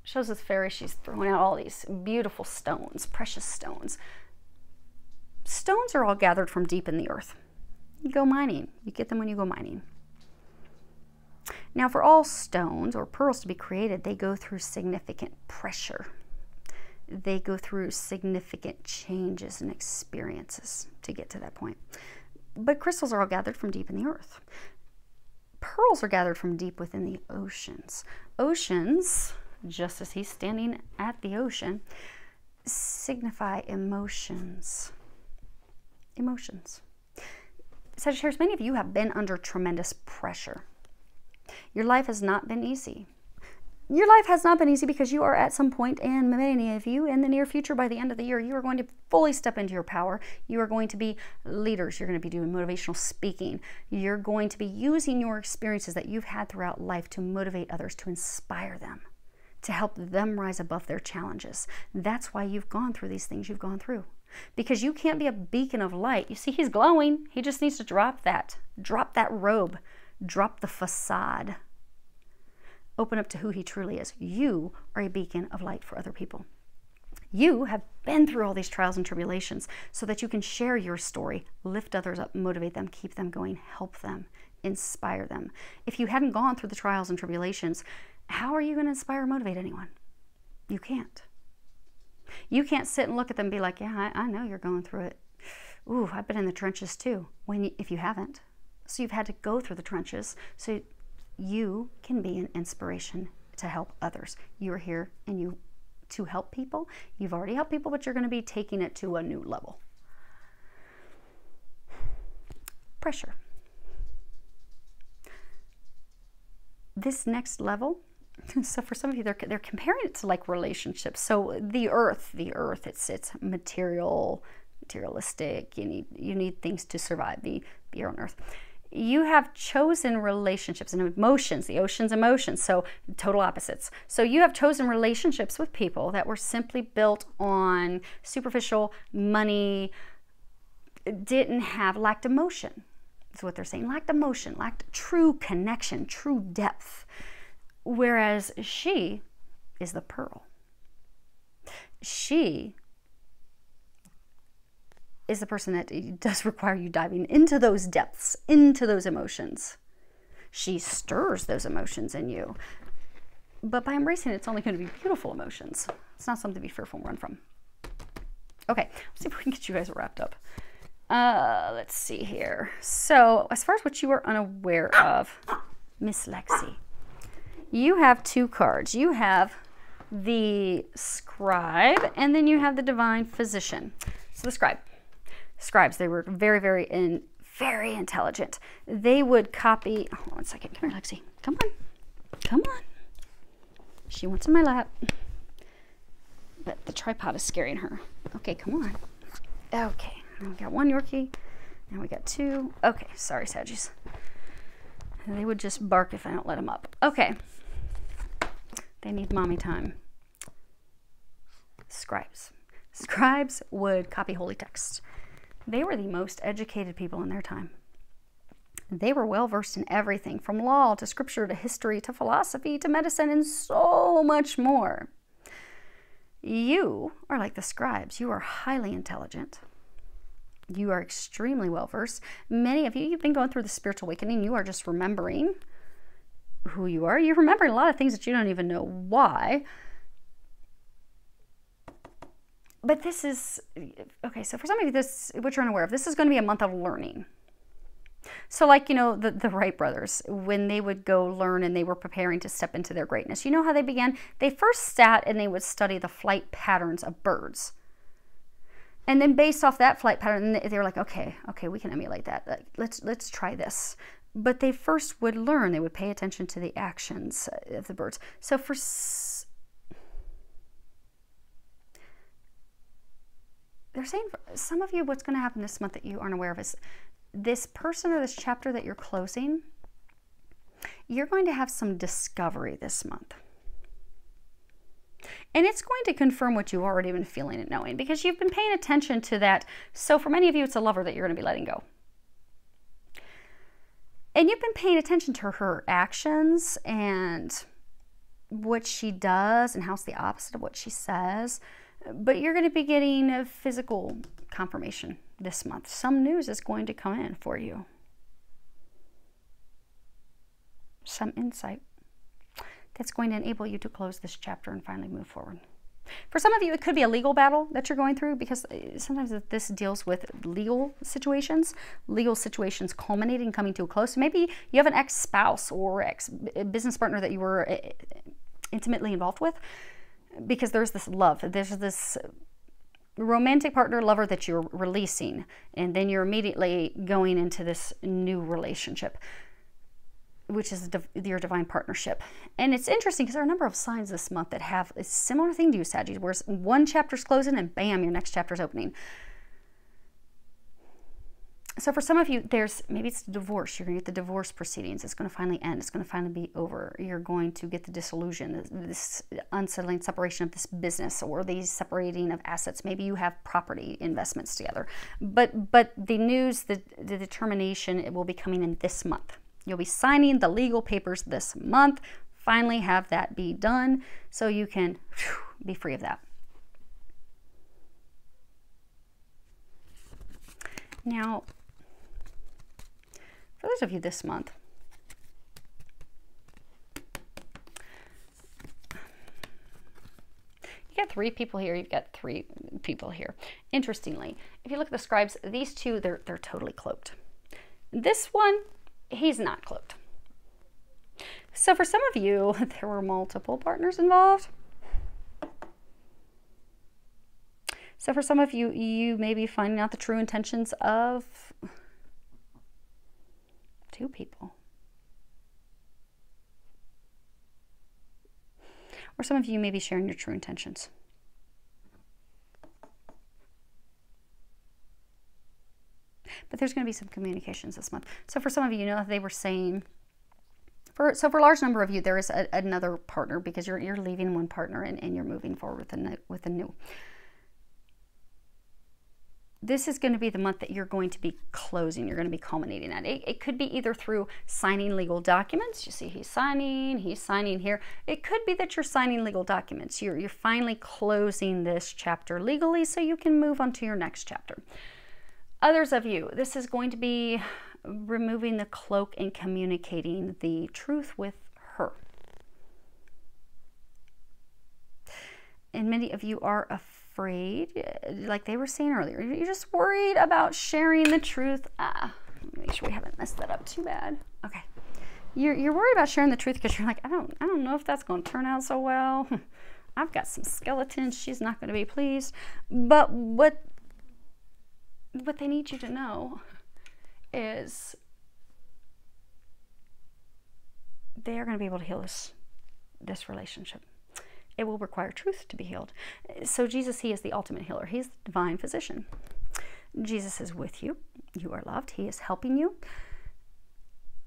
shows this fairy, she's throwing out all these beautiful stones, precious stones. Stones are all gathered from deep in the earth. You go mining. You get them when you go mining. Now, for all stones or pearls to be created, they go through significant pressure. They go through significant changes and experiences to get to that point. But crystals are all gathered from deep in the earth. Pearls are gathered from deep within the oceans. Oceans, just as he's standing at the ocean, signify emotions. Emotions. Sagittarius, many of you have been under tremendous pressure. Your life has not been easy. Your life has not been easy because you are at some point, and many of you in the near future, by the end of the year, you are going to fully step into your power. You are going to be leaders. You're going to be doing motivational speaking. You're going to be using your experiences that you've had throughout life to motivate others, to inspire them, to help them rise above their challenges. That's why you've gone through these things you've gone through. Because you can't be a beacon of light. You see, he's glowing. He just needs to drop that robe. Drop the facade. Open up to who he truly is. You are a beacon of light for other people. You have been through all these trials and tribulations so that you can share your story, lift others up, motivate them, keep them going, help them, inspire them. If you hadn't gone through the trials and tribulations, how are you going to inspire or motivate anyone? You can't. You can't sit and look at them and be like, yeah, I know you're going through it. Ooh, I've been in the trenches too, if you haven't. So you've had to go through the trenches so you can be an inspiration to help others. You're here and to help people. You've already helped people, but you're going to be taking it to a new level. Pressure. This next level, so for some of you, they're comparing it to like relationships. So the earth, it's materialistic. You need things to survive. The air on earth. You have chosen relationships and emotions, the ocean's emotions, so total opposites. So you have chosen relationships with people that were simply built on superficial money, lacked emotion. That's what they're saying. Lacked emotion, lacked true connection, true depth. Whereas she is the pearl. She is the person that does require you diving into those depths, into those emotions. She stirs those emotions in you. But by embracing it, it's only going to be beautiful emotions. It's not something to be fearful and run from. Okay, let's see if we can get you guys wrapped up. Let's see here. So, as far as what you are unaware of, Miss Lexi, you have two cards. You have the Scribe, and then you have the Divine Physician. So the Scribes, they were very, very intelligent. They would copy. Hold on 1 second. Come here, Lexi. Come on. Come on. She wants in my lap. But the tripod is scaring her. Okay, come on. Okay. We got one Yorkie. And we got two. Okay, sorry, Saggies. They would just bark if I don't let them up. Okay. They need mommy time. Scribes. Scribes would copy holy text. They were the most educated people in their time. They were well versed in everything from law to scripture to history to philosophy to medicine and so much more. You are like the Scribes. You are highly intelligent. You are extremely well versed. Many of you, you've been going through the spiritual awakening. You are just remembering who you are. You're remembering a lot of things that you don't even know why. But this is, okay, so for some of you, this, what you're unaware of, this is going to be a month of learning. So like, you know, the Wright brothers, when they would go learn and they were preparing to step into their greatness, you know how they began? They first sat and they would study the flight patterns of birds. And then based off that flight pattern, they were like, okay, we can emulate that. Let's try this. But they first would learn, they would pay attention to the actions of the birds. So for they're saying for some of you, what's going to happen this month that you aren't aware of is this person or this chapter that you're closing, you're going to have some discovery this month. And it's going to confirm what you've already been feeling and knowing because you've been paying attention to that. So for many of you, it's a lover that you're going to be letting go. And you've been paying attention to her actions and what she does and how it's the opposite of what she says. But you're going to be getting a physical confirmation this month. Some news is going to come in for you. Some insight that's going to enable you to close this chapter and finally move forward. For some of you, it could be a legal battle that you're going through because sometimes this deals with legal situations culminating, coming to a close. Maybe you have an ex-spouse or ex-business partner that you were intimately involved with because there's this love. There's this romantic partner, lover that you're releasing, and then you're immediately going into this new relationship, which is your divine partnership. And it's interesting because there are a number of signs this month that have a similar thing to you, Sagittarius, where one chapter's closing and bam, your next chapter's opening. So for some of you, maybe it's divorce. You're going to get the divorce proceedings. It's going to finally end. It's going to finally be over. You're going to get the dissolution, this unsettling separation of this business or the separating of assets. Maybe you have property investments together. But the news, the determination, it will be coming in this month. You'll be signing the legal papers this month. Finally have that be done so you can be free of that. Now, for those of you this month, you got 3 people here, you've got 3 people here. Interestingly, if you look at the Scribes, these two, they're totally cloaked. This one, he's not cloaked. So for some of you, there were multiple partners involved. So for some of you, you may be finding out the true intentions of 2 people. Or some of you may be sharing your true intentions. But there's going to be some communications this month. So for some of you, you know, they were saying, for a large number of you, there is another partner because you're leaving one partner and you're moving forward with a new. this is going to be the month that you're going to be closing. You're going to be culminating that. It could be either through signing legal documents. You see he's signing here. It could be that you're signing legal documents. You're finally closing this chapter legally so you can move on to your next chapter. Others of you, this is going to be removing the cloak and communicating the truth with her. And many of you are afraid, like they were saying earlier. You're just worried about sharing the truth. Make sure we haven't messed that up too bad. Okay. You're worried about sharing the truth because you're like, I don't know if that's going to turn out so well. I've got some skeletons. She's not going to be pleased. But what they need you to know is they are going to be able to heal this relationship. It will require truth to be healed. So Jesus, he is the ultimate healer. He's the divine physician. Jesus is with you. You are loved. He is helping you.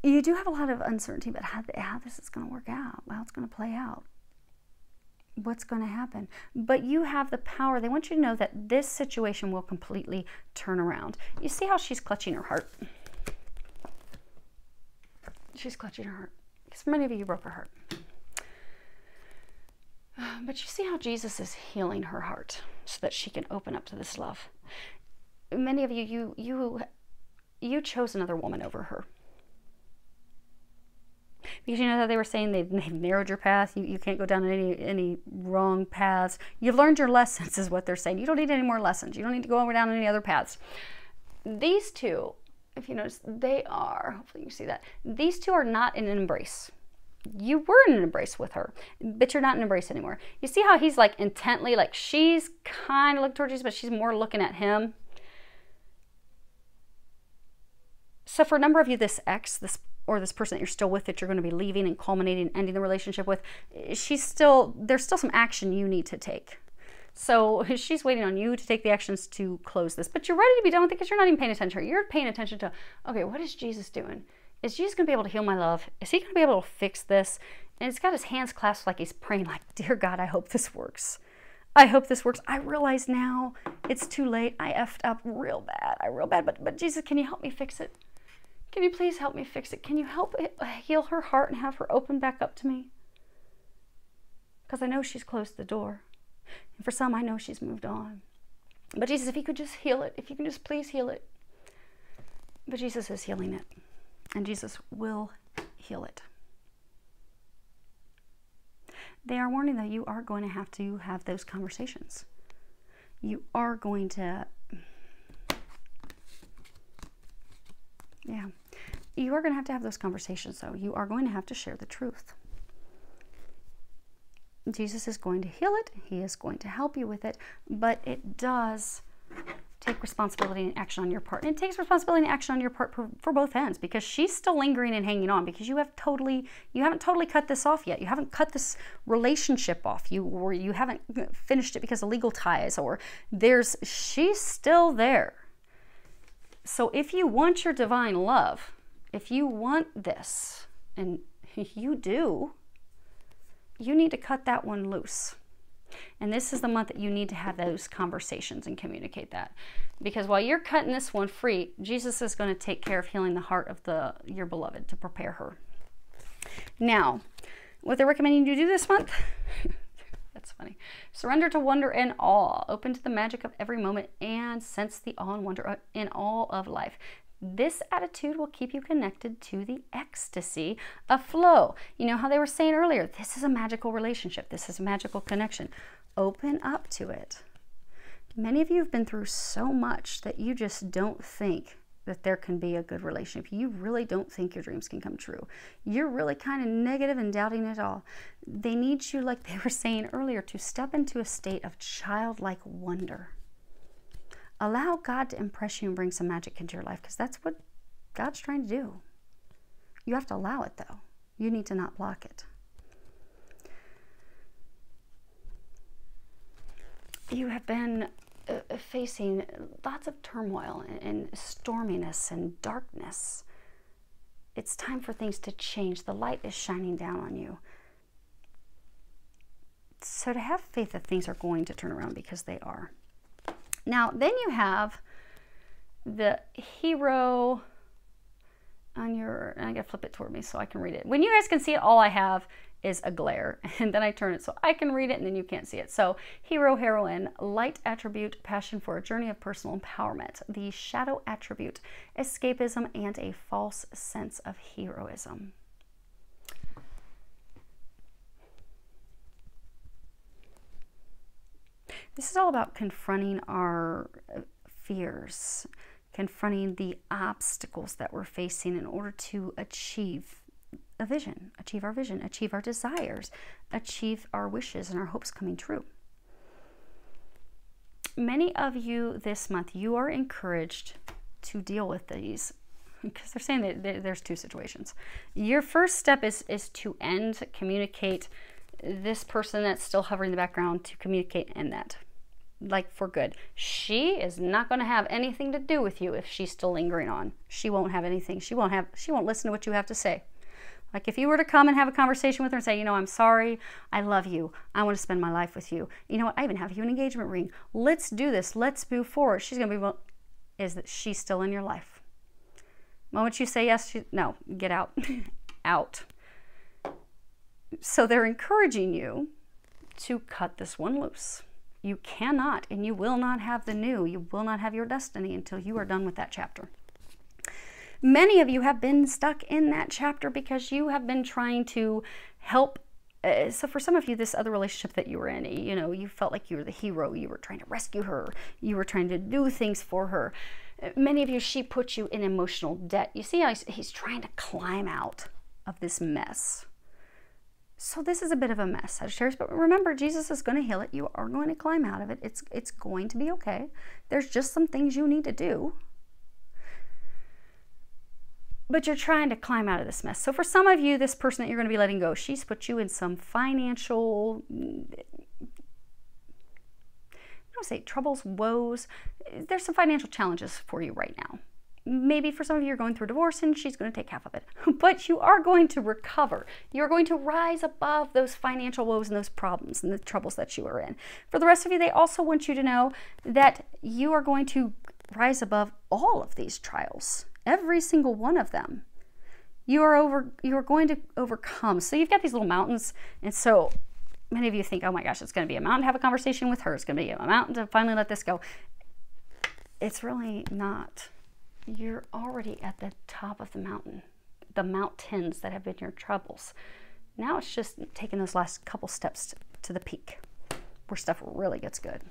You do have a lot of uncertainty about how this is going to work out, how it's going to play out, what's going to happen. But you have the power. They want you to know that this situation will completely turn around. You see how she's clutching her heart? She's clutching her heart. Because many of you broke her heart. But you see how Jesus is healing her heart so that she can open up to this love. Many of you, you chose another woman over her. Because you know how they were saying they've narrowed your path. You can't go down any wrong paths. You've learned your lessons is what they're saying. You don't need any more lessons. You don't need to go down any other paths. These two, if you notice, they are, hopefully you can see that, these two are not in an embrace. You were in an embrace with her, but you're not in an embrace anymore. You see how he's like intently, like she's kind of looking towards you, but she's more looking at him. So for a number of you, this ex, this person that you're still with, that you're going to be leaving and culminating and ending the relationship with, there's still some action you need to take. So she's waiting on you to take the actions to close this, but you're ready to be done with it because you're not even paying attention to her. You're paying attention to, okay, what is Jesus doing? Is Jesus going to be able to heal my love? Is he going to be able to fix this? And he's got his hands clasped like he's praying, like, dear God, I hope this works. I hope this works. I realize now it's too late. I effed up real bad. But Jesus, can you help me fix it? Can you please help me fix it? Can you help heal her heart and have her open back up to me? Because I know she's closed the door. And for some, I know she's moved on. But Jesus, if you could just heal it, if you can just please heal it. But Jesus is healing it. And Jesus will heal it. They are warning that you are going to have those conversations. You are going to, you are going to have those conversations, though. You are going to have to share the truth. Jesus is going to heal it. He is going to help you with it. But it does take responsibility and action on your part. And it takes responsibility and action on your part for both ends, because she's still lingering and hanging on, because you haven't totally cut this off yet. You haven't cut this relationship off. You haven't finished it because of legal ties, or she's still there. So if you want your divine love, if you want this, and you do, you need to cut that one loose. And this is the month that you need to have those conversations and communicate that. Because while you're cutting this one free, Jesus is going to take care of healing the heart of your beloved to prepare her. Now, what they're recommending you do this month, that's funny. Surrender to wonder and awe. Open to the magic of every moment and sense the awe and wonder in all of life. This attitude will keep you connected to the ecstasy of flow. You know how they were saying earlier, this is a magical relationship. This is a magical connection. Open up to it. Many of you have been through so much that you just don't think that there can be a good relationship. You really don't think your dreams can come true. You're really kind of negative and doubting it all. They need you, like they were saying earlier, to step into a state of childlike wonder. Allow God to impress you and bring some magic into your life, because that's what God's trying to do. You have to allow it, though. You need to not block it. You have been facing lots of turmoil and storminess and darkness. It's time for things to change. The light is shining down on you. So to have faith that things are going to turn around, because they are. Now, then you have the hero on your, and I gotta flip it toward me so I can read it. When you guys can see it, all I have is a glare, and then I turn it so I can read it, and then you can't see it. So hero, heroine, light attribute, passion for a journey of personal empowerment. The shadow attribute, escapism and a false sense of heroism. This is all about confronting our fears, confronting the obstacles that we're facing in order to achieve a vision, achieve our desires, achieve our wishes and our hopes coming true. Many of you this month, you are encouraged to deal with these, because they're saying that there's two situations. Your first step is to end, communicate. This person that's still hovering in the background, to communicate and that, like, for good. She is not going to have anything to do with you if she's still lingering on. She won't have anything. She won't listen to what you have to say. Like, if you were to come and have a conversation with her and say, you know, I'm sorry, I love you, I want to spend my life with you. You know what, I even have you an engagement ring. Let's do this. Let's move forward. She's going to be, well, is that she's still in your life. The moment you say yes, no, get out. Out. So they're encouraging you to cut this one loose. You cannot and you will not have the new. You will not have your destiny until you are done with that chapter. Many of you have been stuck in that chapter because you have been trying to help. So for some of you, this other relationship that you were in, you know, you felt like you were the hero. You were trying to rescue her. You were trying to do things for her. Many of you, she put you in emotional debt. You see how he's trying to climb out of this mess. So this is a bit of a mess, Sagittarius, but remember, Jesus is going to heal it. You are going to climb out of it. It's going to be okay. There's just some things you need to do. But you're trying to climb out of this mess. So for some of you, this person that you're going to be letting go, she's put you in some financial, I don't say troubles, woes. There's some financial challenges for you right now. Maybe for some of you, you're going through a divorce and she's going to take half of it. But you are going to recover. You're going to rise above those financial woes and those problems and the troubles that you are in. For the rest of you, they also want you to know that you are going to rise above all of these trials. Every single one of them. You are going to overcome. So you've got these little mountains, and so many of you think, oh my gosh, it's going to be a mountain to have a conversation with her. It's going to be a mountain to finally let this go. It's really not. You're already at the top of the mountain, the mountains that have been your troubles. Now it's just taking those last couple steps to the peak where stuff really gets good.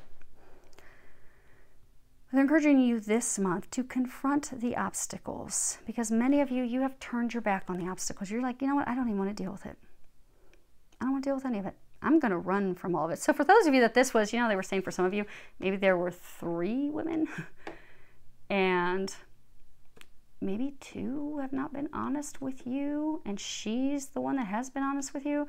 They're encouraging you this month to confront the obstacles, because many of you, you have turned your back on the obstacles. You're like, you know what? I don't even want to deal with it. I don't want to deal with any of it. I'm going to run from all of it. So for those of you that this was, you know, they were saying for some of you, maybe there were 3 women and maybe 2 have not been honest with you, and she's the one that has been honest with you.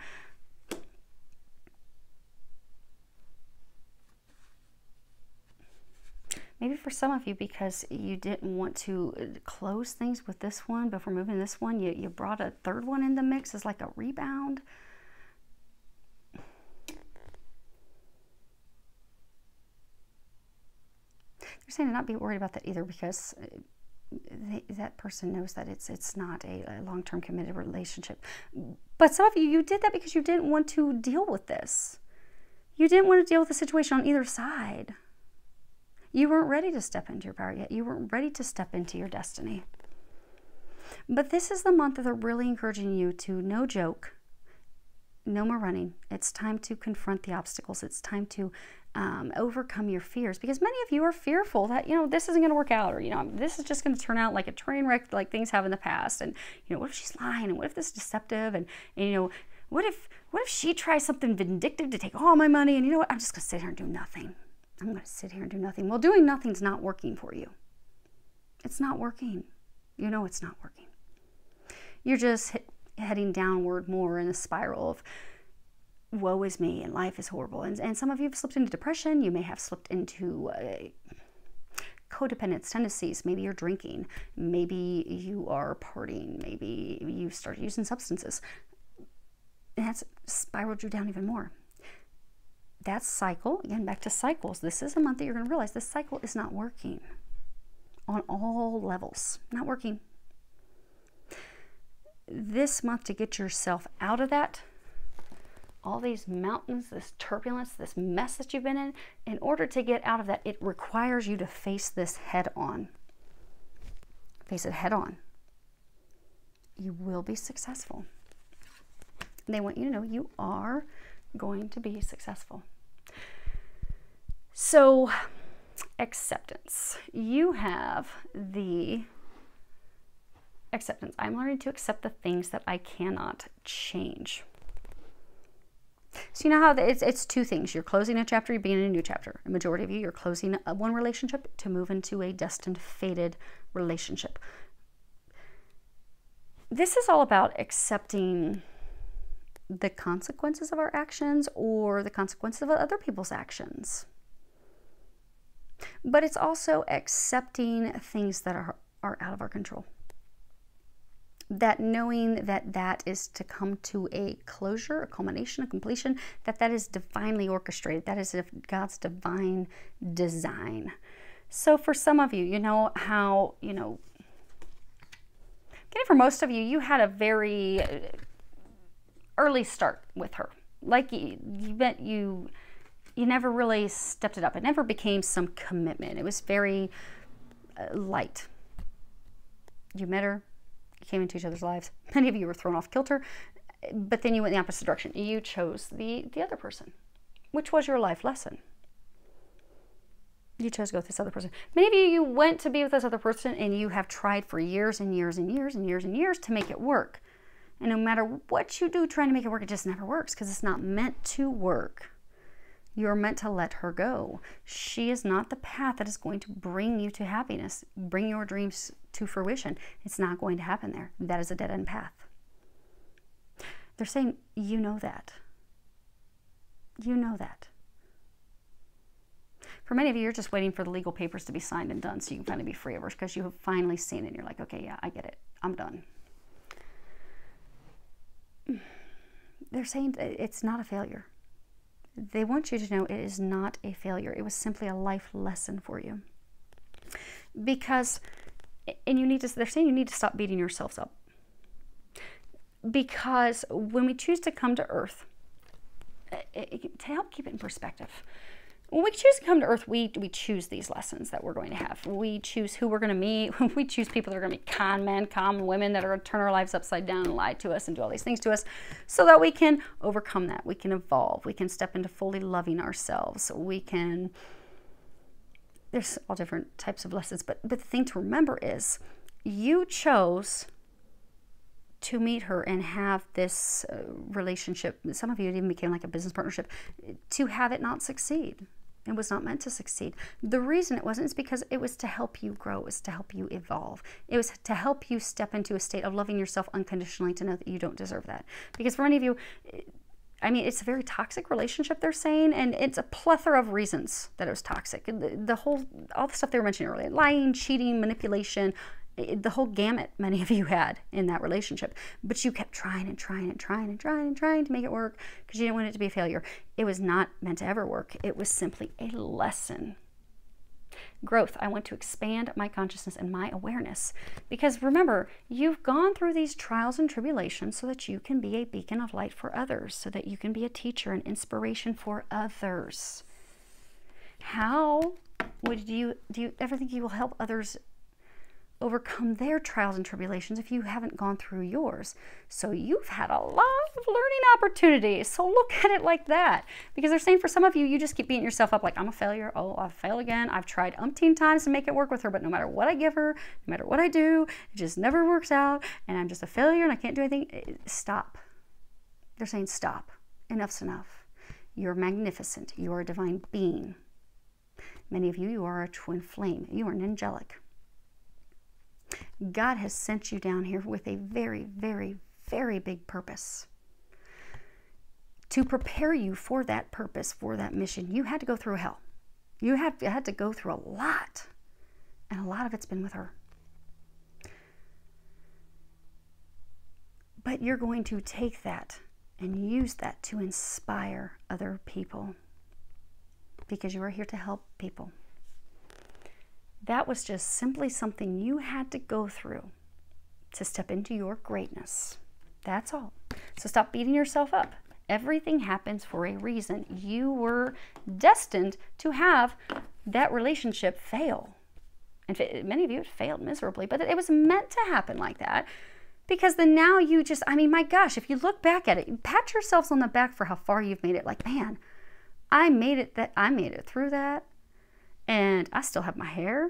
Maybe for some of you, because you didn't want to close things with this one before moving this one, you brought a 3rd one in the mix as like a rebound. They're saying to not be worried about that either, because that person knows that it's not a long-term committed relationship. But some of you, you did that because you didn't want to deal with this. You didn't want to deal with the situation on either side. You weren't ready to step into your power yet. You weren't ready to step into your destiny. But this is the month that they're really encouraging you to, no joke, no more running. It's time to confront the obstacles. It's time to overcome your fears, because many of you are fearful that, you know, this isn't going to work out, or, you know, this is just going to turn out like a train wreck like things have in the past. And, you know, what if she's lying? And what if this is deceptive? And you know, what if she tries something vindictive to take all my money? And you know what? I'm just going to sit here and do nothing. I'm going to sit here and do nothing. Well, doing nothing's not working for you. It's not working. You know it's not working. You're just heading downward more in a spiral of woe is me and life is horrible. And some of you have slipped into depression. You may have slipped into codependence tendencies. Maybe you're drinking. Maybe you are partying. Maybe you start using substances. And that's spiraled you down even more. That cycle, again, back to cycles. This is a month that you're going to realize this cycle is not working. on all levels. Not working. This month, to get yourself out of that, all these mountains, this turbulence, this mess that you've been in order to get out of that, it requires you to face this head on. Face it head on. You will be successful. They want you to know you are going to be successful. So, acceptance. You have the acceptance. I'm learning to accept the things that I cannot change. So you know how it's two things. You're closing a chapter, you're beginning a new chapter. A majority of you, you're closing one relationship to move into a destined, fated relationship. This is all about accepting the consequences of our actions or the consequences of other people's actions. But it's also accepting things that are out of our control. That knowing that that is to come to a closure, a culmination, a completion, that is divinely orchestrated. That is God's divine design. So for some of you, you know how, for most of you, you had a very early start with her. Like you never really stepped it up. It never became some commitment. It was very light. You met her, you came into each other's lives. Many of you were thrown off kilter, but then you went in the opposite direction. You chose the other person, which was your life lesson. You chose to go with this other person. Many of you went to be with this other person and you have tried for years and years and years and years and years to make it work. And no matter what you do trying to make it work, it just never works because it's not meant to work. You're meant to let her go. She is not the path that is going to bring you to happiness, bring your dreams to fruition. It's not going to happen there. That is a dead-end path. They're saying, you know that. You know that. For many of you, you're just waiting for the legal papers to be signed and done so you can finally be free of her because you have finally seen it and you're like, okay, yeah, I get it. I'm done. They're saying it's not a failure. They want you to know it is not a failure. It was simply a life lesson for you. Because, and they're saying you need to stop beating yourselves up. Because when we choose to come to Earth, to help keep it in perspective, when we choose to come to Earth, we choose these lessons that we're going to have. We choose who we're going to meet. We choose people that are going to be con men, con women that are going to turn our lives upside down and lie to us and do all these things to us so that we can overcome that. We can evolve. We can step into fully loving ourselves. There's all different types of lessons. But the thing to remember is you chose to meet her and have this relationship. Some of you, it even became like a business partnership, to have it not succeed. It was not meant to succeed. The reason it wasn't is because it was to help you grow. It was to help you evolve. It was to help you step into a state of loving yourself unconditionally, to know that you don't deserve that. Because for many of you, I mean, it's a very toxic relationship, they're saying, and it's a plethora of reasons that it was toxic. All the stuff they were mentioning earlier, lying, cheating, manipulation, the whole gamut many of you had in that relationship. But you kept trying and trying and trying and trying and trying to make it work because you didn't want it to be a failure. It was not meant to ever work. It was simply a lesson. Growth. I want to expand my consciousness and my awareness. Because remember, you've gone through these trials and tribulations so that you can be a beacon of light for others, so that you can be a teacher and inspiration for others. How would do you ever think you will help others overcome their trials and tribulations if you haven't gone through yours? So you've had a lot of learning opportunities. So look at it like that. Because they're saying for some of you, you just keep beating yourself up like, I'm a failure. Oh, I'll fail again. I've tried umpteen times to make it work with her, but no matter what I give her, no matter what I do, it just never works out. And I'm just a failure and I can't do anything. Stop. They're saying stop. Enough's enough. You're magnificent. You are a divine being. Many of you, you are a twin flame. You are an angelic. God has sent you down here with a very, very, very big purpose. To prepare you for that purpose, for that mission, you had to go through hell. You had to go through a lot. And a lot of it's been with her. But you're going to take that and use that to inspire other people. Because you are here to help people. That was just simply something you had to go through to step into your greatness. That's all. So stop beating yourself up. Everything happens for a reason. You were destined to have that relationship fail. And many of you, it failed miserably, but it was meant to happen like that. Because then now you just, I mean, my gosh, if you look back at it, pat yourselves on the back for how far you've made it. Like, man, I made it through that. And I still have my hair.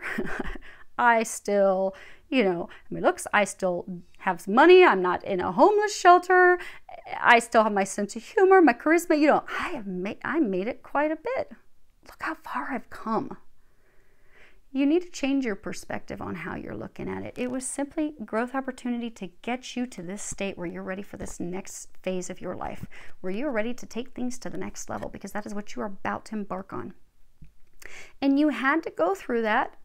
I still, you know, my looks. I still have some money. I'm not in a homeless shelter. I still have my sense of humor, my charisma. You know, I made it quite a bit. Look how far I've come. You need to change your perspective on how you're looking at it. It was simply growth opportunity to get you to this state where you're ready for this next phase of your life, where you're ready to take things to the next level, because that is what you are about to embark on. And you had to go through that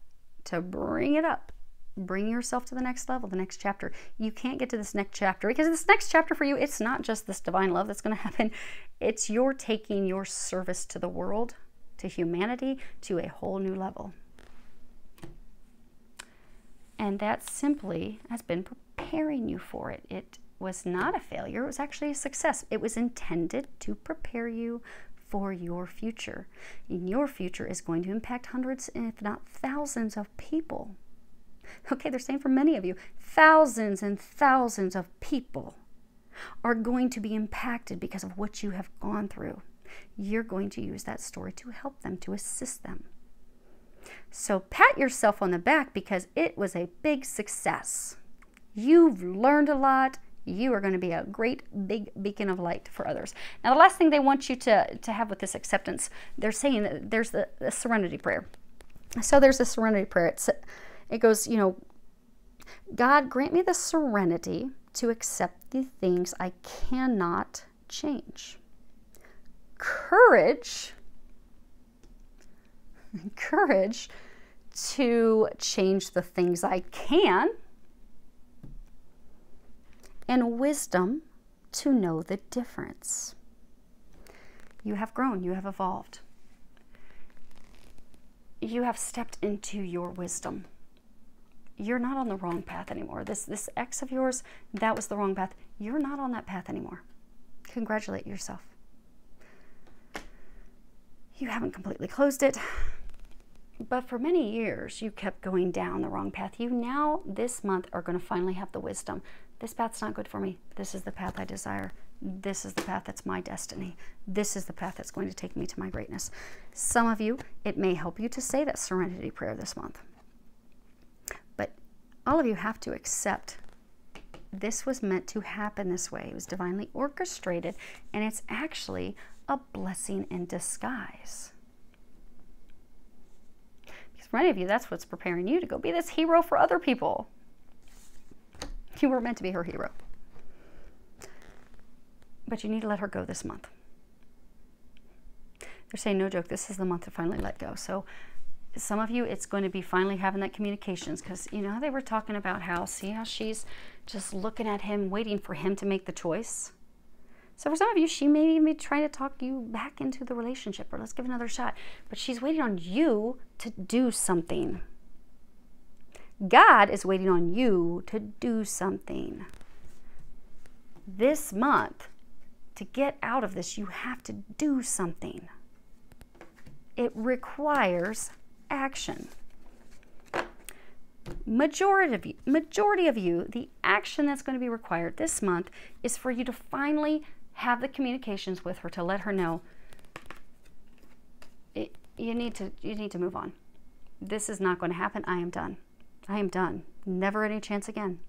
to bring it up. Bring yourself to the next level, the next chapter. You can't get to this next chapter because this next chapter for you, it's not just this divine love that's going to happen. It's you're taking your service to the world, to humanity, to a whole new level. And that simply has been preparing you for it. It was not a failure. It was actually a success. It was intended to prepare you for your future. And your future is going to impact hundreds, if not thousands of people. Okay, they're saying for many of you, thousands and thousands of people are going to be impacted because of what you have gone through. You're going to use that story to help them, to assist them. So pat yourself on the back because it was a big success. You've learned a lot. You are going to be a great big beacon of light for others. Now, the last thing they want you to have with this acceptance, they're saying that there's the serenity prayer. So there's the serenity prayer. It goes, you know, God, grant me the serenity to accept the things I cannot change. Courage to change the things I can, and wisdom to know the difference. You have grown, you have evolved. You have stepped into your wisdom. You're not on the wrong path anymore. This ex of yours, that was the wrong path. You're not on that path anymore. Congratulate yourself. You haven't completely closed it. But for many years, you kept going down the wrong path. You now, this month, are going to finally have the wisdom. This path's not good for me. This is the path I desire. This is the path that's my destiny. This is the path that's going to take me to my greatness. Some of you, it may help you to say that serenity prayer this month. But all of you have to accept this was meant to happen this way. It was divinely orchestrated, and it's actually a blessing in disguise. For many of you, that's what's preparing you to go be this hero for other people. You were meant to be her hero. But you need to let her go this month. They're saying, no joke, this is the month to finally let go. So some of you, it's going to be finally having that communications, because you know, they were talking about how, see how she's just looking at him, waiting for him to make the choice. So for some of you, she may even be trying to talk you back into the relationship, or let's give it another shot. But she's waiting on you to do something. God is waiting on you to do something. This month, to get out of this, you have to do something. It requires action. Majority of you, the action that's going to be required this month is for you to finally have the communications with her to let her know you need to move on. This is not going to happen. I am done. I am done. Never any chance again.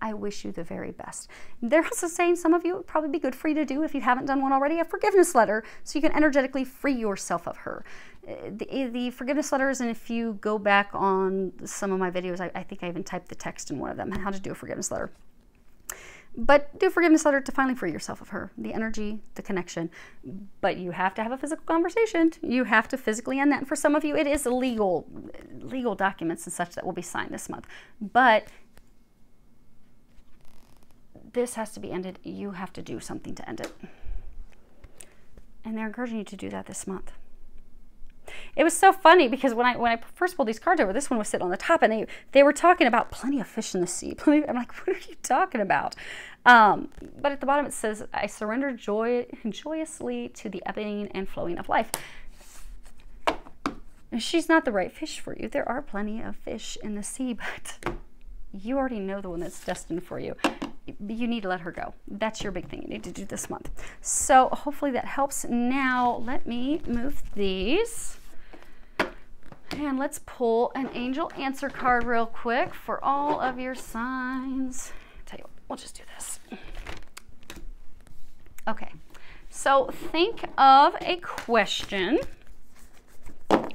I wish you the very best. They're also saying some of you, it would probably be good for you to do, if you haven't done one already, a forgiveness letter, so you can energetically free yourself of her. The forgiveness letters, and if you go back on some of my videos, I think I even typed the text in one of them, how to do a forgiveness letter. But do a forgiveness letter to finally free yourself of her, the energy, the connection. But you have to have a physical conversation. You have to physically end that. And for some of you, it is legal documents and such that will be signed this month. But this has to be ended. You have to do something to end it. And they're encouraging you to do that this month. It was so funny because when I first pulled these cards over, this one was sitting on the top, and they were talking about plenty of fish in the sea. I'm like, what are you talking about? But at the bottom it says, I surrender joyously to the ebbing and flowing of life. She's not the right fish for you. There are plenty of fish in the sea, but you already know the one that's destined for you. You need to let her go. That's your big thing you need to do this month. So hopefully that helps. Now let me move these. And let's pull an angel answer card real quick for all of your signs. Tell you what, we'll just do this. Okay, so think of a question.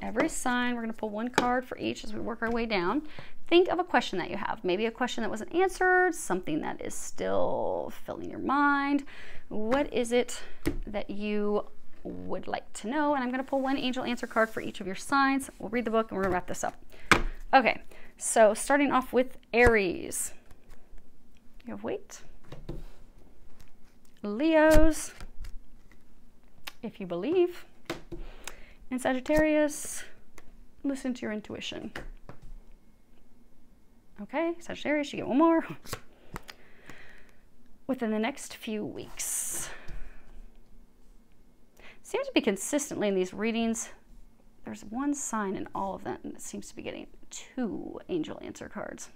Every sign, we're going to pull one card for each as we work our way down. Think of a question that you have. Maybe a question that wasn't answered, something that is still filling your mind. What is it that you would like to know? And I'm going to pull one angel answer card for each of your signs. We'll read the book and we're going to wrap this up. Okay, so starting off with Aries. You have weight. Leos, if you believe. And Sagittarius, listen to your intuition. Okay, Sagittarius, you get one more. Within the next few weeks. Seems to be consistently in these readings, there's one sign in all of them that seems to be getting 2 angel answer cards.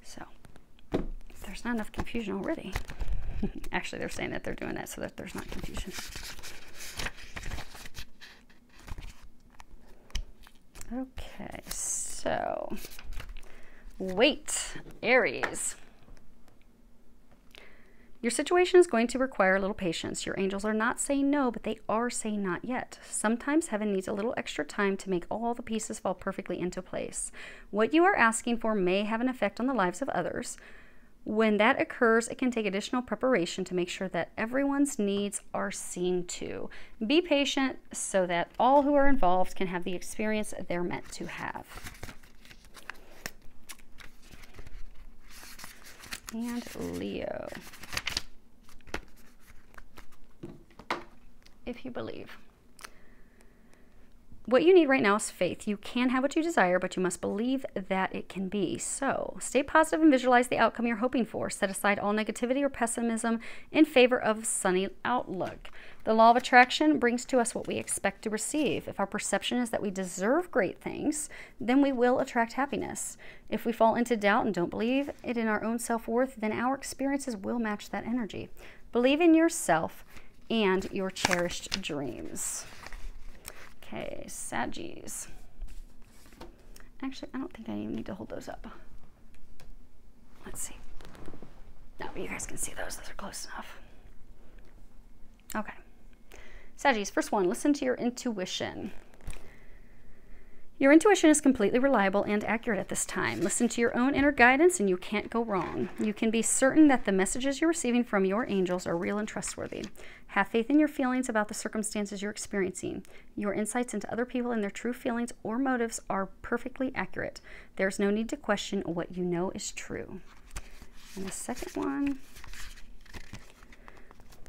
So, there's not enough confusion already. Actually, they're saying that they're doing that so that there's not confusion. Okay, so wait, Aries. Your situation is going to require a little patience. Your angels are not saying no, but they are saying not yet. Sometimes heaven needs a little extra time to make all the pieces fall perfectly into place. What you are asking for may have an effect on the lives of others. When that occurs, it can take additional preparation to make sure that everyone's needs are seen to. Be patient so that all who are involved can have the experience they're meant to have. And Leo. If you believe. What you need right now is faith. You can have what you desire, but you must believe that it can be. So stay positive and visualize the outcome you're hoping for. Set aside all negativity or pessimism in favor of sunny outlook. The law of attraction brings to us what we expect to receive. If our perception is that we deserve great things, then we will attract happiness. If we fall into doubt and don't believe it in our own self-worth, then our experiences will match that energy. Believe in yourself and your cherished dreams. Okay, Saggies. Actually, I don't think I even need to hold those up. Let's see. No, but you guys can see those. Those are close enough. Okay. Saggies, first one, listen to your intuition. Your intuition is completely reliable and accurate at this time. Listen to your own inner guidance and you can't go wrong. You can be certain that the messages you're receiving from your angels are real and trustworthy. Have faith in your feelings about the circumstances you're experiencing. Your insights into other people and their true feelings or motives are perfectly accurate. There's no need to question what you know is true. And the second one,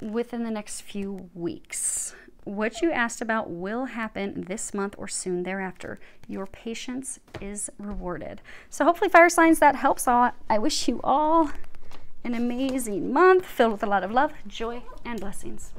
within the next few weeks. What you asked about will happen this month or soon thereafter. Your patience is rewarded. So hopefully, fire signs, that helps. I wish you all an amazing month filled with a lot of love, joy, and blessings.